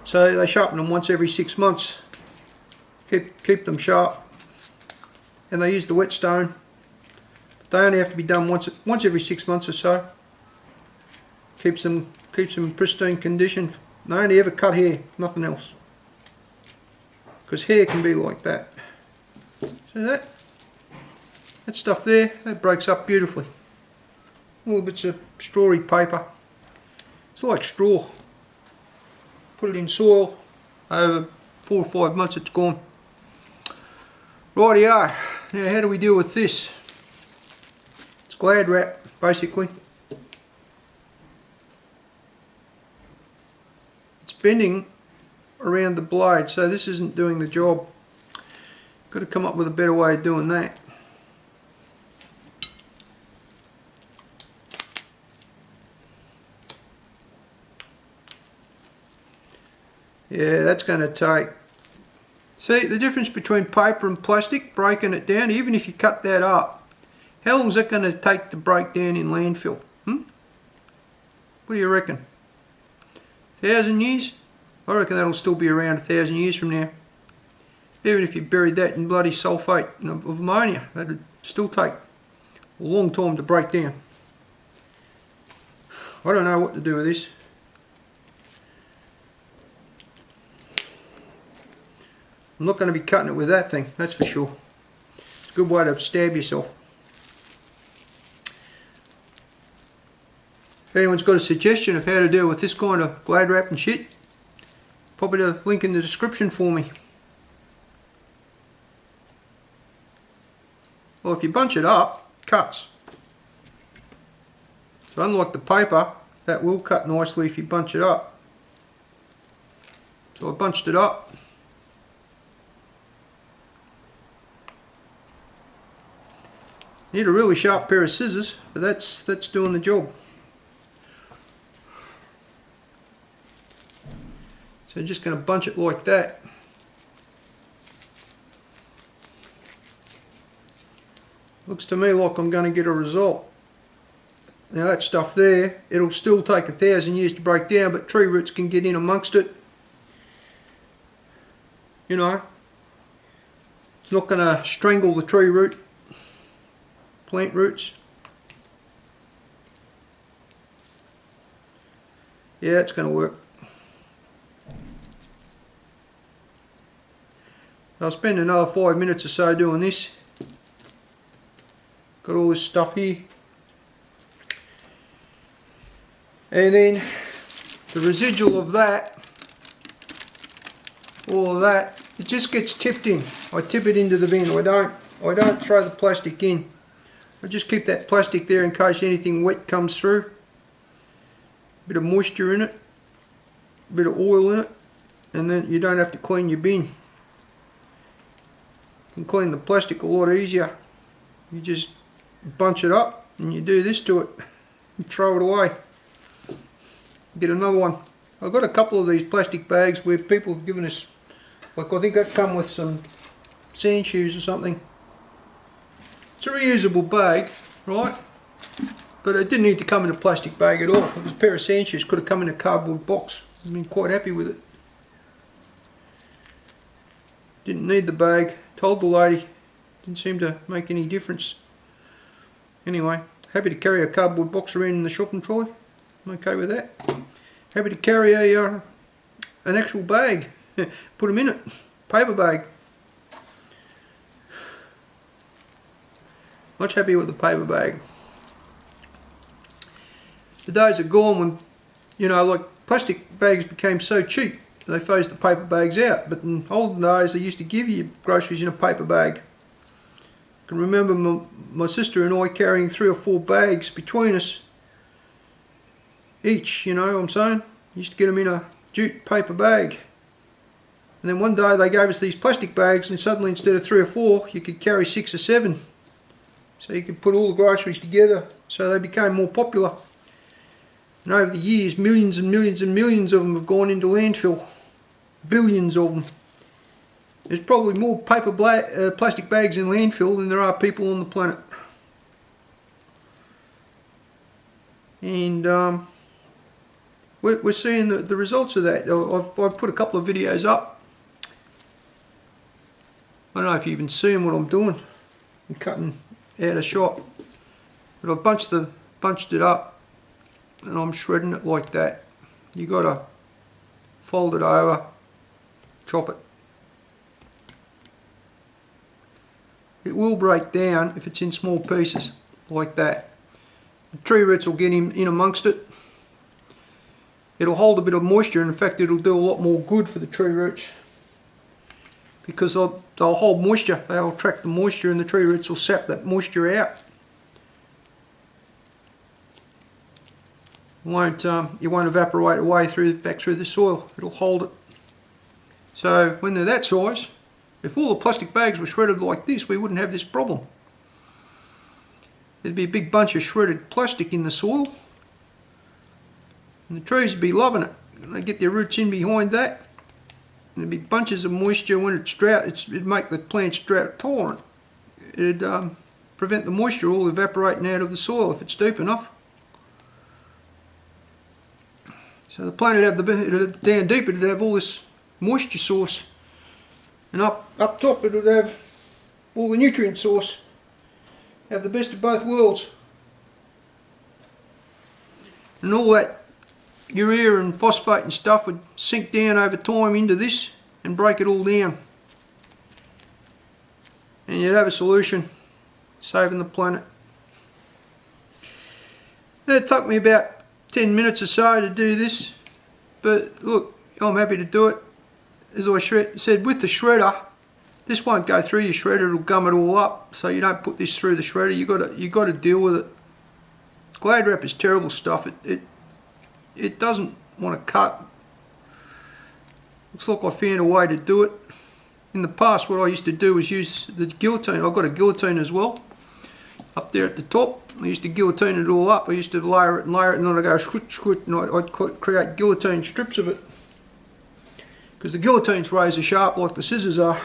So they sharpen them once every 6 months. Keep them sharp. And they use the whetstone. They only have to be done once every 6 months or so. Keeps them in pristine condition. They only ever cut hair, nothing else. Because hair can be like that. See that? That stuff there, that breaks up beautifully. Little bits of strawy paper. It's like straw. Put it in soil, over 4 or 5 months it's gone. Rightio, now how do we deal with this? It's Glad wrap, basically. It's bending around the blade, so this isn't doing the job. Got to come up with a better way of doing that. Yeah, that's going to take... See, the difference between paper and plastic, breaking it down, even if you cut that up, how long is that going to take to break down in landfill? What do you reckon? 1,000 years? I reckon that'll still be around 1,000 years from now. Even if you buried that in bloody sulphate of ammonia, that'd still take a long time to break down. I don't know what to do with this. I'm not going to be cutting it with that thing, that's for sure. It's a good way to stab yourself. If anyone's got a suggestion of how to deal with this kind of glad wrap and shit, pop it a link in the description for me. Well, if you bunch it up, it cuts. So unlike the paper, that will cut nicely if you bunch it up. So I bunched it up. Need a really sharp pair of scissors, but that's doing the job. So I'm just going to bunch it like that. Looks to me like I'm going to get a result. Now that stuff there, it'll still take 1,000 years to break down, but tree roots can get in amongst it. You know, it's not going to strangle the tree root, plant roots. Yeah, it's going to work. I'll spend another 5 minutes or so doing this. Got all this stuff here. And then the residual of that, all of that, it just gets tipped in. I tip it into the bin. I don't throw the plastic in. I just keep that plastic there in case anything wet comes through. A bit of moisture in it, a bit of oil in it, and then you don't have to clean your bin. You can clean the plastic a lot easier. You just bunch it up and you do this to it. You throw it away. Get another one. I've got a couple of these plastic bags where people have given us, like I think that come with some sand shoes or something. It's a reusable bag, right? But it didn't need to come in a plastic bag at all. It was a pair of sand shoes, could have come in a cardboard box. I've been quite happy with it. Didn't need the bag. Told the lady. Didn't seem to make any difference. Anyway, happy to carry a cardboard box around in the shopping trolley. I'm okay with that. Happy to carry an actual bag. Put them in it. Paper bag. Much happier with the paper bag. The days are gone when, you know, like plastic bags became so cheap, they phased the paper bags out. But in olden days, they used to give you groceries in a paper bag. I can remember my sister and I carrying 3 or 4 bags between us each, you know what I'm saying? Used to get them in a jute paper bag. And then one day they gave us these plastic bags, and suddenly instead of 3 or 4, you could carry 6 or 7. So you could put all the groceries together, so they became more popular. And over the years, millions and millions and millions of them have gone into landfill. Billions of them. There's probably more plastic bags in landfill than there are people on the planet. And we're seeing the results of that. I've put a couple of videos up. I don't know if you even see what I'm doing. I'm cutting out a shot. But I've bunched it up and I'm shredding it like that. You gotta fold it over, chop it. It will break down if it's in small pieces like that. The tree roots will get in amongst it. It'll hold a bit of moisture, and in fact it'll do a lot more good for the tree roots because they'll hold moisture. They'll attract the moisture and the tree roots will sap that moisture out. It won't evaporate away back through the soil. It'll hold it. So when they're that size, if all the plastic bags were shredded like this, we wouldn't have this problem. There'd be a big bunch of shredded plastic in the soil, and the trees would be loving it. They get their roots in behind that, there'd be bunches of moisture when it's drought. It'd make the plants drought tolerant. It'd prevent the moisture all evaporating out of the soil if it's deep enough. So the plant would have down deep, it'd have all this moisture source, and up top it would have all the nutrient source. Have the best of both worlds. And all that urea and phosphate and stuff would sink down over time into this and break it all down. And you'd have a solution, saving the planet. It took me about 10 minutes or so to do this, but look, I'm happy to do it. As I said, with the shredder, this won't go through your shredder, it'll gum it all up, so you don't put this through the shredder. You got to deal with it. Glad wrap is terrible stuff. It doesn't want to cut. Looks like I found a way to do it. In the past, what I used to do was use the guillotine. I've got a guillotine as well, up there at the top. I used to guillotine it all up. I used to layer it, and then I'd go squish, and I'd create guillotine strips of it. Because the guillotine's razor sharp like the scissors are.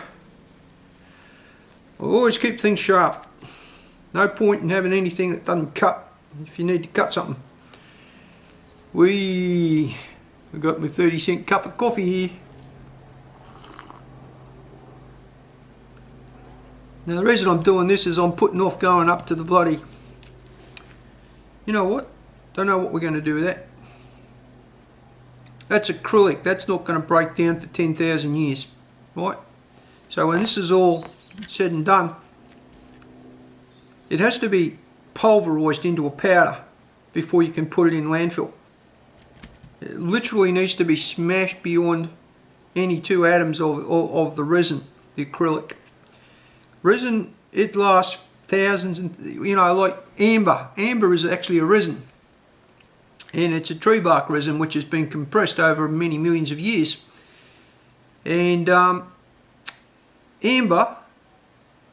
I always keep things sharp. No point in having anything that doesn't cut if you need to cut something. I've got my 30-cent cup of coffee here. Now the reason I'm doing this is I'm putting off going up to the bloody... You know what? Don't know what we're going to do with that. That's acrylic. That's not going to break down for 10,000 years. Right? So when this is all said and done, it has to be pulverized into a powder before you can put it in landfill. It literally needs to be smashed beyond any two atoms of the resin, the acrylic. Resin, it lasts thousands, and like amber. Amber is actually a resin, and it's a tree bark resin which has been compressed over many millions of years. And amber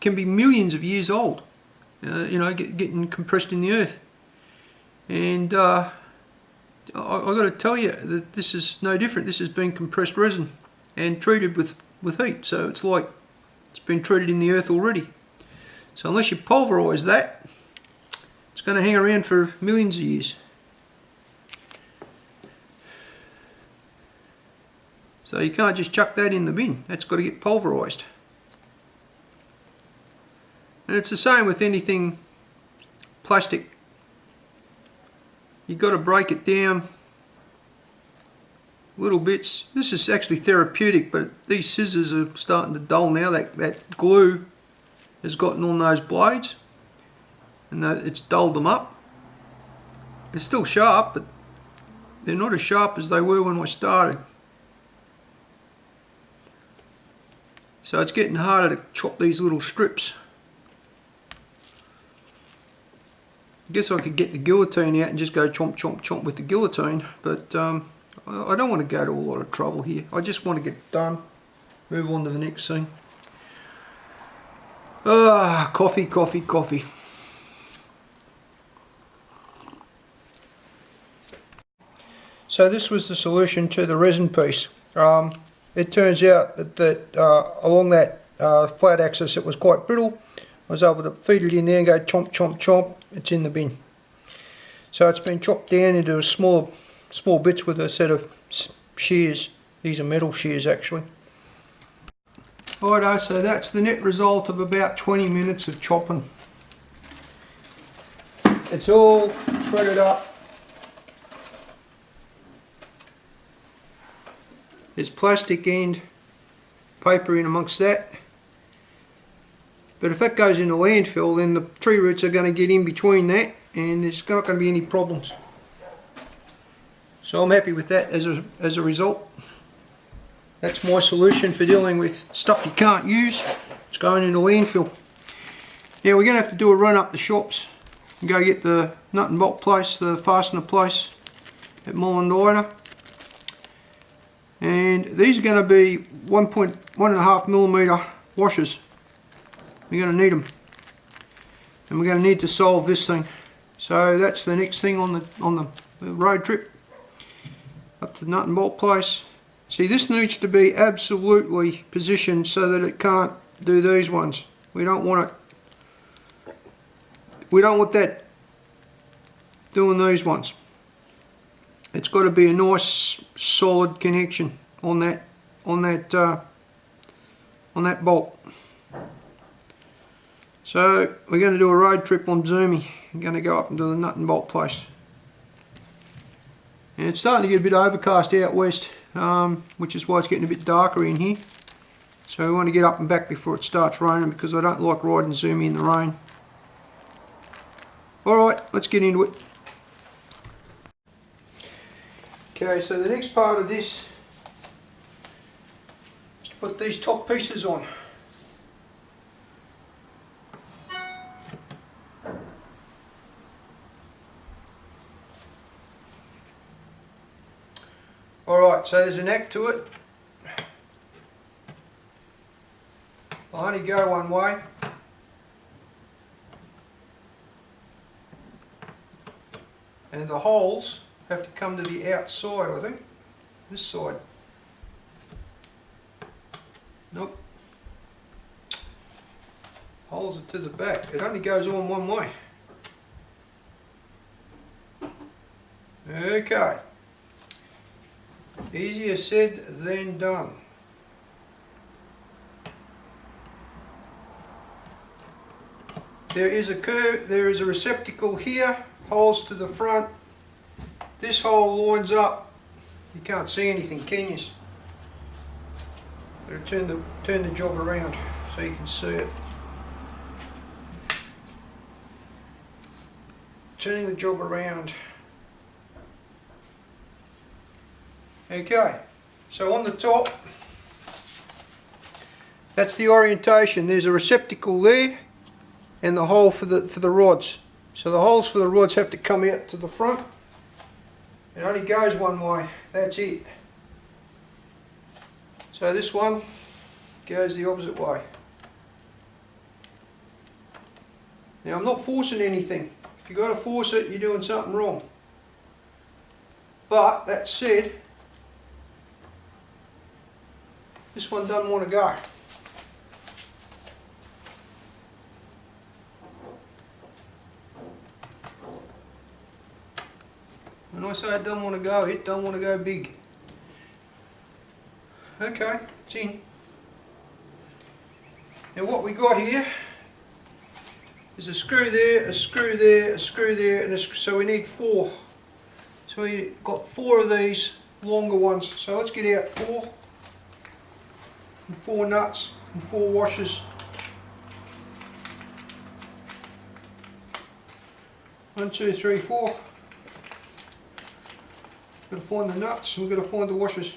can be millions of years old, getting compressed in the earth. And I've got to tell you that this is no different. This has been compressed resin and treated with heat, so it's like it's been treated in the earth already. So unless you pulverize that, it's going to hang around for millions of years. So you can't just chuck that in the bin. That's got to get pulverized. And it's the same with anything plastic. You've got to break it down little bits. This is actually therapeutic, but these scissors are starting to dull now. That glue has gotten on those blades and it's dulled them up. They're still sharp, but they're not as sharp as they were when I started. So it's getting harder to chop these little strips. I guess I could get the guillotine out and just go chomp chomp chomp with the guillotine, but I don't want to go to a lot of trouble here. I just want to get it done, move on to the next scene. Coffee, coffee, coffee. So this was the solution to the resin piece. It turns out that along that flat axis it was quite brittle. I was able to feed it in there and go chomp chomp chomp. It's in the bin. So it's been chopped down into small bits with a set of shears. These are metal shears actually. Righto, so that's the net result of about 20 minutes of chopping. It's all shredded up. There's plastic and paper in amongst that. But if that goes in the landfill, then the tree roots are going to get in between that and there's not going to be any problems. So I'm happy with that as a result. That's my solution for dealing with stuff you can't use. It's going in the landfill. Now we're going to have to do a run up the shops and go get the nut and bolt place, the fastener place at Mollendiner. And these are going to be 1.5mm washers. We're going to need them, and we're going to need to solve this thing. So that's the next thing on the road trip up to the nut and bolt place. See, this needs to be absolutely positioned so that it can't do these ones. We don't want it. We don't want that doing these ones. It's got to be a nice solid connection on that bolt. So we're going to do a road trip on Zoomy. I'm going to go up and do the nut and bolt place. And it's starting to get a bit overcast out west, which is why it's getting a bit darker in here. So we want to get up and back before it starts raining, because I don't like riding Zoomy in the rain. Alright, let's get into it. Okay, so the next part of this is to put these top pieces on. Alright, so there's a neck to it. I'll only go one way. And the holes have to come to the outside, I think. This side. Nope. Holes are to the back. It only goes on one way. Okay. Easier said than done. There is a curve, there is a receptacle here, holes to the front. This hole lines up. You can't see anything, can you? Better turn the job around so you can see it. Turning the job around. Okay, so on the top, that's the orientation. There's a receptacle there, and the hole for the rods. So the holes for the rods have to come out to the front. It only goes one way. That's it. So this one goes the opposite way. Now I'm not forcing anything. If you've got to force it, you're doing something wrong. But that said, this one doesn't want to go. When I say it doesn't want to go, it don't want to go big. Okay, it's in. Now what we got here is a screw there, a screw there, a screw there, and so we need 4. So we got 4 of these longer ones. So let's get out 4. And 4 nuts and 4 washers. 1, 2, 3, 4. Got to find the nuts and we've got to find the washers.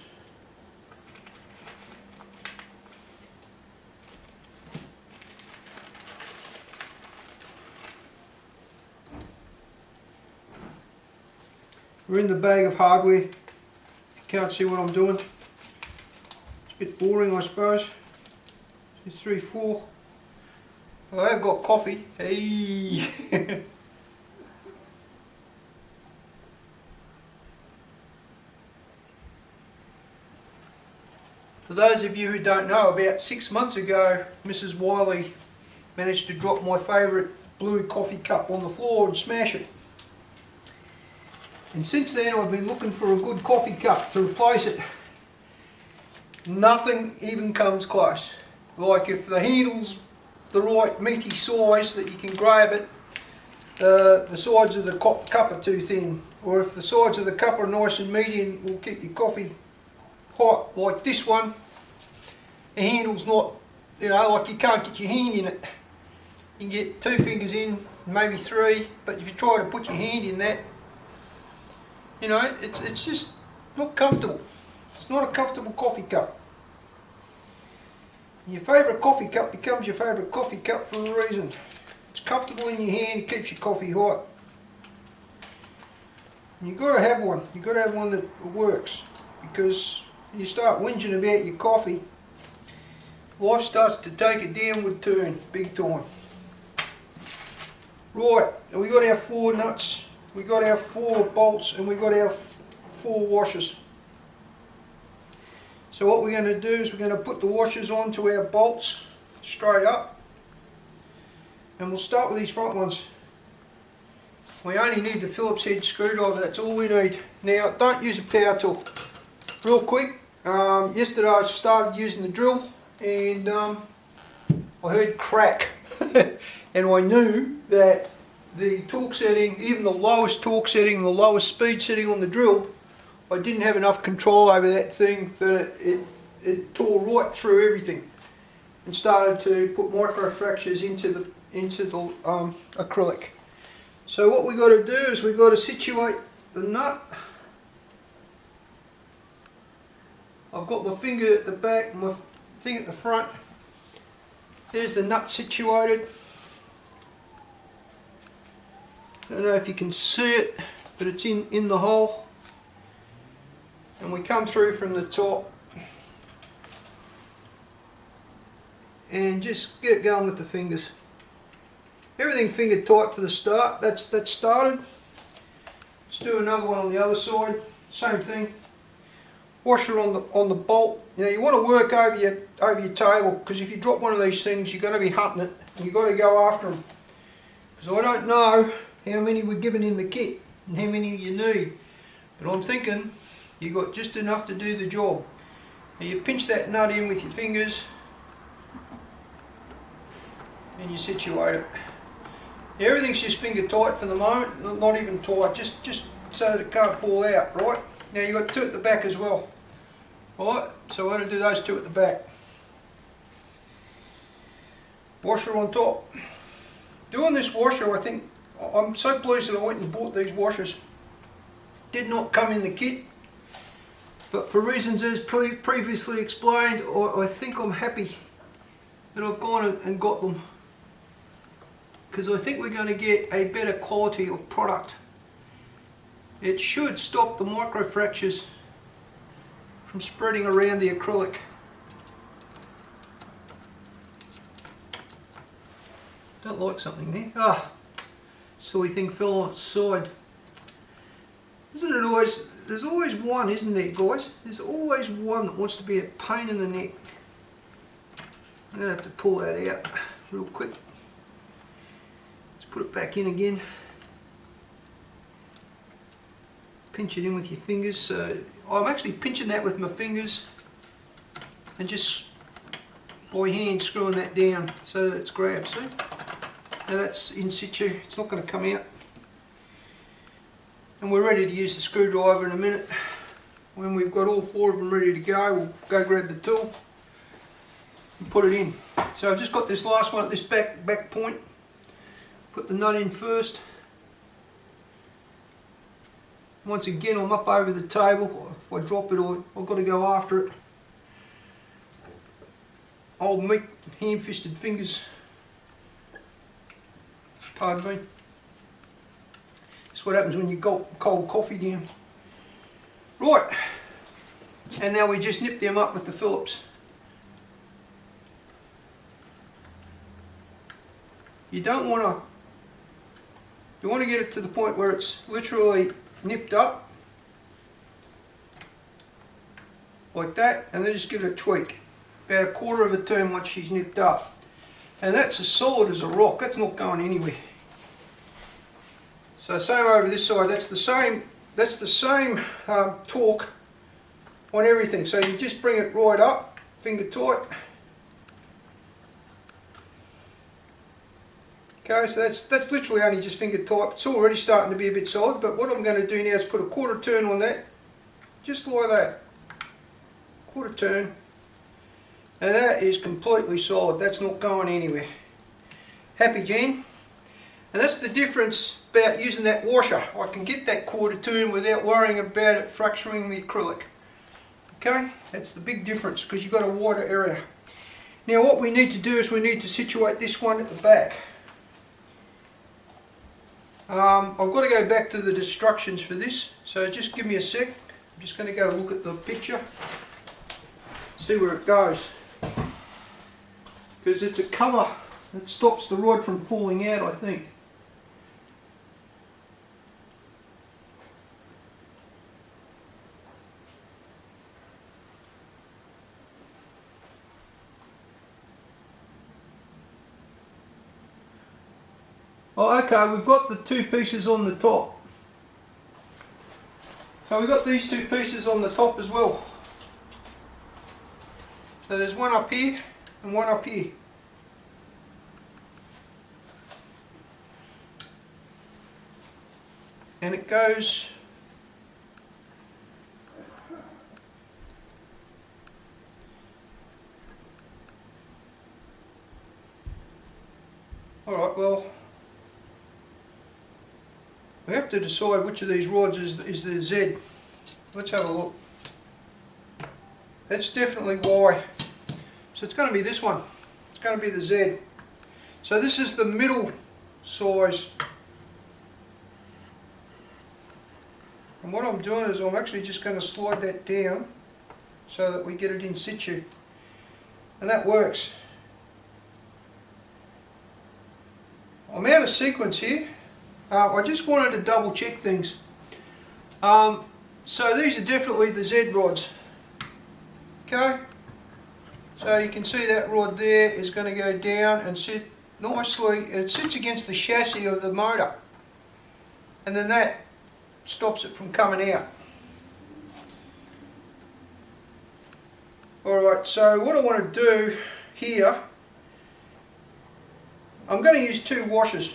We're in the bag of hardware. You can't see what I'm doing. It's a bit boring, I suppose. 2, 3, 4. I have got coffee. Hey! For those of you who don't know, about 6 months ago, Mrs. Wiley managed to drop my favourite blue coffee cup on the floor and smash it. And since then I've been looking for a good coffee cup to replace it. Nothing even comes close. Like if the handle's the right meaty size that you can grab it, the sides of the cup are too thin. Or if the sides of the cup are nice and meaty and will keep your coffee hot, like this one, the handle's not, like you can't get your hand in it. You can get 2 fingers in, maybe 3, but if you try to put your hand in that, it's just not comfortable. It's not a comfortable coffee cup. Your favourite coffee cup becomes your favourite coffee cup for a reason. It's comfortable in your hand, keeps your coffee hot. And you've got to have one. You've got to have one that works, because you start whinging about your coffee, life starts to take a downward turn, big time. Right, we got our 4 nuts, we got our 4 bolts, and we got our 4 washers. So what we're going to do is we're going to put the washers onto our bolts straight up, and we'll start with these front ones. We only need the Phillips head screwdriver, that's all we need. Now don't use a power tool. Real quick, yesterday I started using the drill and I heard crack and I knew that the torque setting, even the lowest torque setting, the lowest speed setting on the drill, I didn't have enough control over that thing that it tore right through everything and started to put micro fractures into the acrylic. So what we've got to do is we've got to situate the nut. I've got my finger at the back, my thing at the front. There's the nut situated. I don't know if you can see it, but it's in the hole. And we come through from the top and just get it going with the fingers. Everything finger tight for the start. That's started. Let's do another one on the other side. Same thing. Washer on the bolt. Now you want to work over your table, because if you drop one of these things, you're going to be hunting it. And you've got to go after them. Because I don't know how many we're given in the kit and how many you need, but I'm thinking you've got just enough to do the job. Now you pinch that nut in with your fingers and you situate it. Now everything's just finger tight for the moment, not even tight, just so that it can't fall out, right? Now you've got two at the back as well. Alright, so we're going to do those two at the back. Washer on top. Doing this washer, I think, I'm so pleased that I went and bought these washers. Did not come in the kit, but for reasons as previously explained, I think I'm happy that I've gone and got them, because I think we're going to get a better quality of product. It should stop the micro fractures from spreading around the acrylic. Don't like something there. Ah, silly thing fell on its side. Isn't it always, there's always one, isn't there, guys? There's always one that wants to be a pain in the neck. I'm going to have to pull that out real quick. Let's put it back in again. Pinch it in with your fingers. So I'm actually pinching that with my fingers and just by hand screwing that down so that it's grabbed. See? Now that's in situ, it's not going to come out. And we're ready to use the screwdriver in a minute. When we've got all four of them ready to go, we'll go grab the tool and put it in. So I've just got this last one at this back point. Put the nut in first. Once again, I'm up over the table. If I drop it, I've got to go after it. Old meat, ham-fisted fingers. Pardon me. That's what happens when you gulp cold coffee down. Right, and now we just nip them up with the Phillips. You don't want to. You want to get it to the point where it's literally nipped up like that, and then just give it a tweak, about a quarter of a turn once she's nipped up, and that's as solid as a rock. That's not going anywhere. So same over this side. That's the same torque on everything. So you just bring it right up, finger tight. Okay, so that's literally only just finger tight. It's already starting to be a bit solid, but what I'm going to do now is put a quarter turn on that, just like that. Quarter turn, and that is completely solid. That's not going anywhere. Happy, Jan? And that's the difference about using that washer. I can get that quarter turn without worrying about it fracturing the acrylic. Okay, that's the big difference, because you've got a wider area. Now what we need to do is we need to situate this one at the back. I've got to go back to the instructions for this, so just give me a sec. I'm just going to go look at the picture, see where it goes, because it's a cover that stops the rod from falling out, I think. Oh, okay, we've got the two pieces on the top. So we've got these two pieces on the top as well. So there's one up here and one up here. And it goes alright, well, we have to decide which of these rods is the Z. Let's have a look. That's definitely Y. So it's going to be this one. It's going to be the Z. So this is the middle size. And what I'm doing is I'm actually just going to slide that down so that we get it in situ. And that works. I'm out of sequence here. I just wanted to double check things. So these are definitely the Z rods. Okay. So you can see that rod there is going to go down and sit nicely. It sits against the chassis of the motor. And then that stops it from coming out. Alright, so what I want to do here, I'm going to use two washers.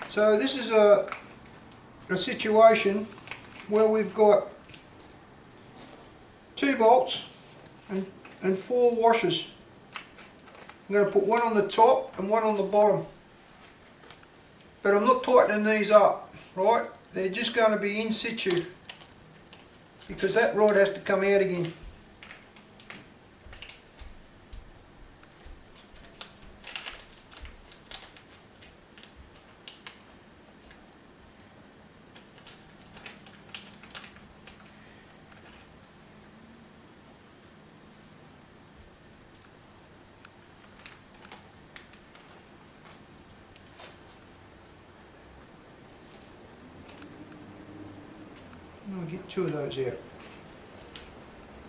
So this is a situation where we've got 2 bolts and 4 washers. I'm going to put one on the top and one on the bottom. But I'm not tightening these up, right? They're just going to be in situ because that rod has to come out again. I'll get 2 of those out.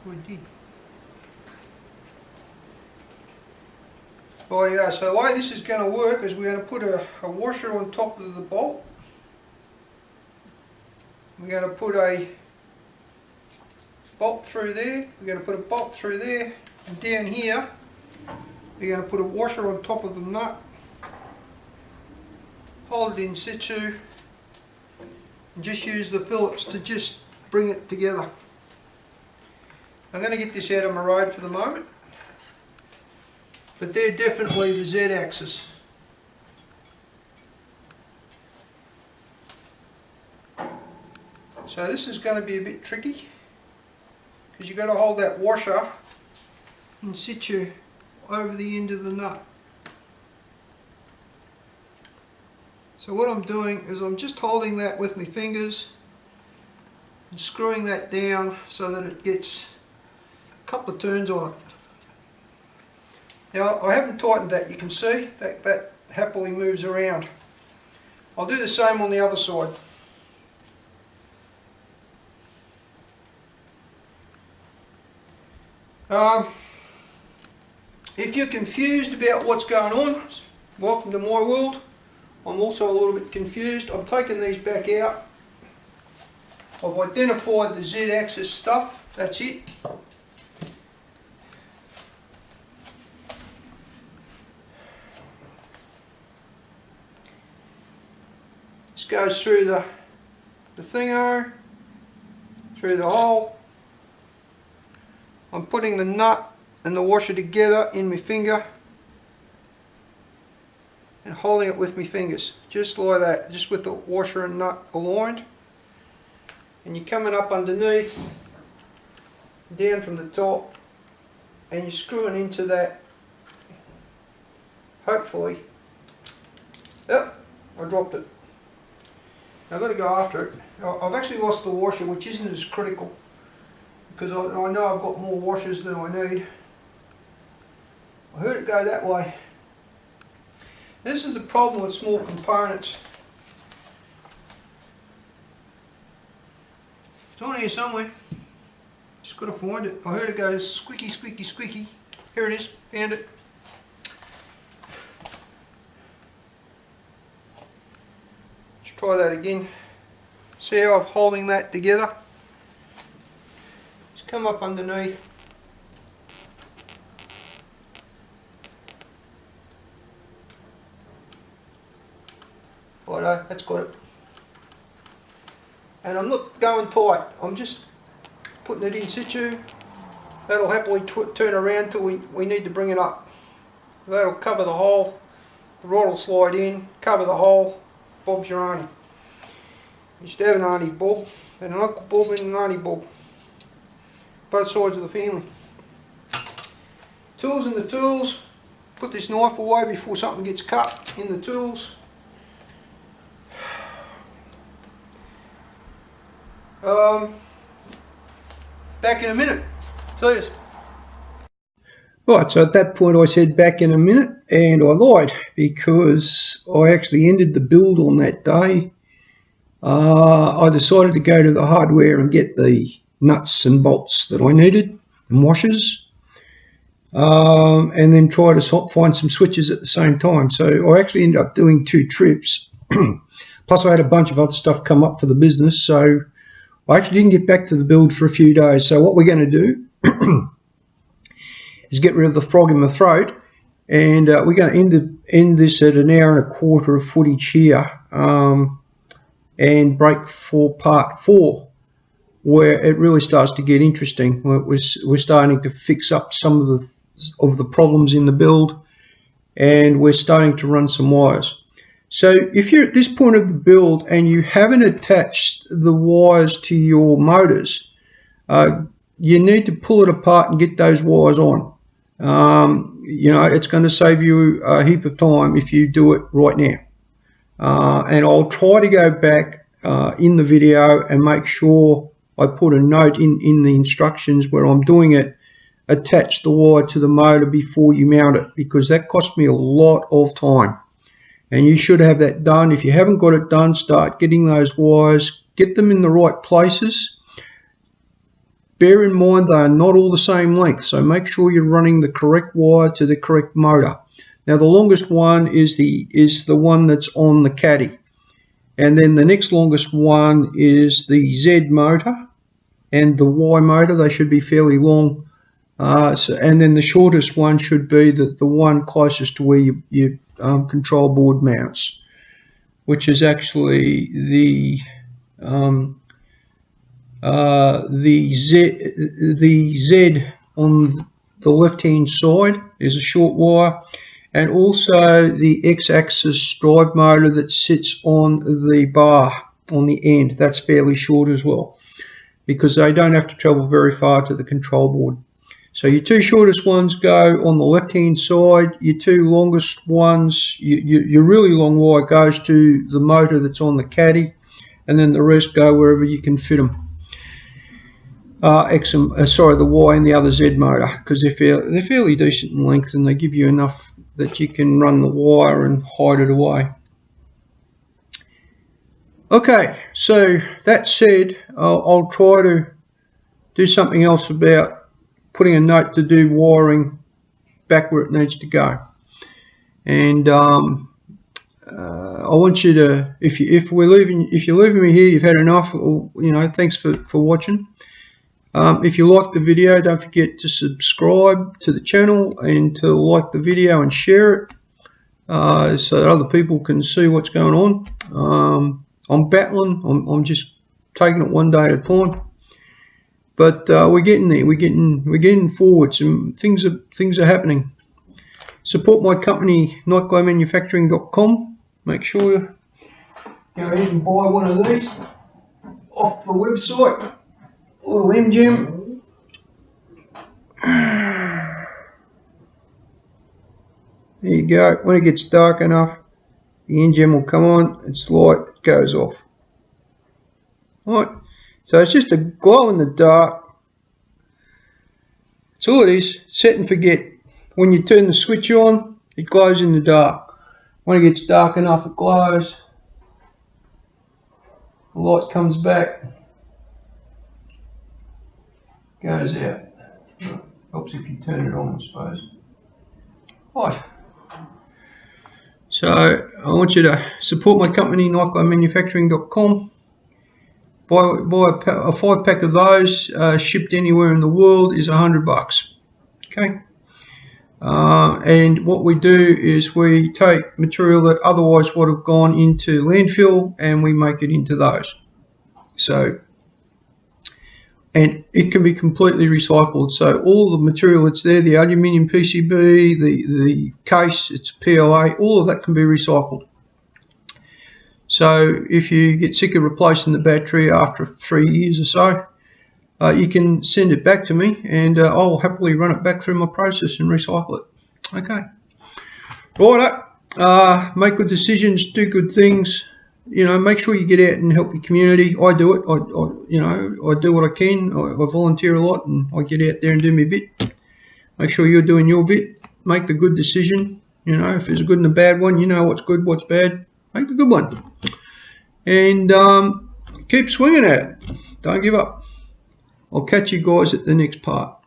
Oh, I did. Right, yeah, so the way this is going to work is we're going to put a washer on top of the bolt. We're going to put a bolt through there. We're going to put a bolt through there. And down here, we're going to put a washer on top of the nut. Hold it in situ. And just use the Phillips to just bring it together. I'm going to get this out of my road for the moment, but they're definitely the Z axis. So this is going to be a bit tricky because you've got to hold that washer in situ over the end of the nut. So what I'm doing is I'm just holding that with my fingers and screwing that down so that it gets a couple of turns on it. Now I haven't tightened that, you can see that happily moves around. I'll do the same on the other side. If you're confused about what's going on, welcome to my world. I'm also a little bit confused. I'm taking these back out. I've identified the Z-axis stuff. That's it. This goes through the thingo, through the hole. I'm putting the nut and the washer together in my finger and holding it with my fingers, just like that, just with the washer and nut aligned. And you're coming up underneath, down from the top, and you're screwing into that, hopefully. Yep, I dropped it. Now I've got to go after it. I've actually lost the washer, which isn't as critical, because I know I've got more washers than I need. I heard it go that way. This is the problem with small components. It's on here somewhere. Just got to find it. I heard it go squeaky, squeaky, squeaky. Here it is. Found it. try that again. See how I'm holding that together? Just come up underneath. Righto, that's got it. And I'm not going tight, I'm just putting it in situ. That'll happily turn around till we need to bring it up. That'll cover the hole, the rod will slide in, cover the hole, Bob's your auntie. You used to have an auntie Bob, and an Uncle Bob and an auntie Bob. Both sides of the family. Tools in the tools. Put this knife away before something gets cut in the tools. Back in a minute. See you. Right, so at that point I said back in a minute, and I lied because I actually ended the build on that day. I decided to go to the hardware and get the nuts and bolts that I needed and washers, and then try to find some switches at the same time. So I actually ended up doing 2 trips. Plus I had a bunch of other stuff come up for the business, so I actually didn't get back to the build for a few days. So what we're going to do is get rid of the frog in my throat, and we're going to end this at 1 hour and a quarter of footage here, and break for part 4, where it really starts to get interesting. We're starting to fix up some of the problems in the build, and we're starting to run some wires. So if you're at this point of the build and you haven't attached the wires to your motors, you need to pull it apart and get those wires on. You know, it's going to save you a heap of time if you do it right now. And I'll try to go back in the video and make sure I put a note in the instructions where I'm doing it, attach the wire to the motor before you mount it, because that cost me a lot of time. And you should have that done. If you haven't got it done, start getting those wires, get them in the right places. Bear in mind they are not all the same length, so make sure you're running the correct wire to the correct motor. Now the longest one is the one that's on the caddy, and then the next longest one is the Z motor and the Y motor. They should be fairly long. And then the shortest one should be the one closest to where your control board mounts, which is actually the Z on the left hand side is a short wire, and also the X-axis drive motor that sits on the bar on the end, that's fairly short as well, because they don't have to travel very far to the control board. So your 2 shortest ones go on the left hand side, your 2 longest ones, your really long wire goes to the motor that's on the caddy, and then the rest go wherever you can fit them. The Y and the other Z motor, because they're fairly decent in length, and they give you enough that you can run the wire and hide it away. Okay, so that said, I'll try to do something else about putting a note to do wiring back where it needs to go. And I want you to, if you're leaving me here, you've had enough. Or, you know, thanks for watching. If you like the video, don't forget to subscribe to the channel and to like the video and share it, so that other people can see what's going on. I'm battling. I'm just taking it one day at a time. But we're getting there. We're getting forwards, and things are happening. Support my company, nightglowmanufacturing.com. Make sure you go ahead and buy one of these off the website. Little M-gem. There you go. When it gets dark enough, the M-gem will come on. Its light goes off. Alright. So it's just a glow in the dark. That's all it is. Set and forget. When you turn the switch on, it glows in the dark. When it gets dark enough, it glows. The light comes back. Goes out. Helps if you turn it on, I suppose. Right. So I want you to support my company, nyclomanufacturing.com. Buy a 5-pack of those, shipped anywhere in the world, is $100. Okay. And what we do is we take material that otherwise would have gone into landfill and we make it into those. So, and it can be completely recycled. So all the material that's there, the aluminium PCB, the case, it's PLA, all of that can be recycled. So if you get sick of replacing the battery after 3 years or so, you can send it back to me and I'll happily run it back through my process and recycle it. Okay. Righto. Make good decisions, do good things. You know, make sure you get out and help your community. I do it. I do what I can. I volunteer a lot and I get out there and do my bit. Make sure you're doing your bit. Make the good decision. You know, if there's a good and a bad one, you know what's good, what's bad. Make the good one. And keep swinging at it. Don't give up. I'll catch you guys at the next part.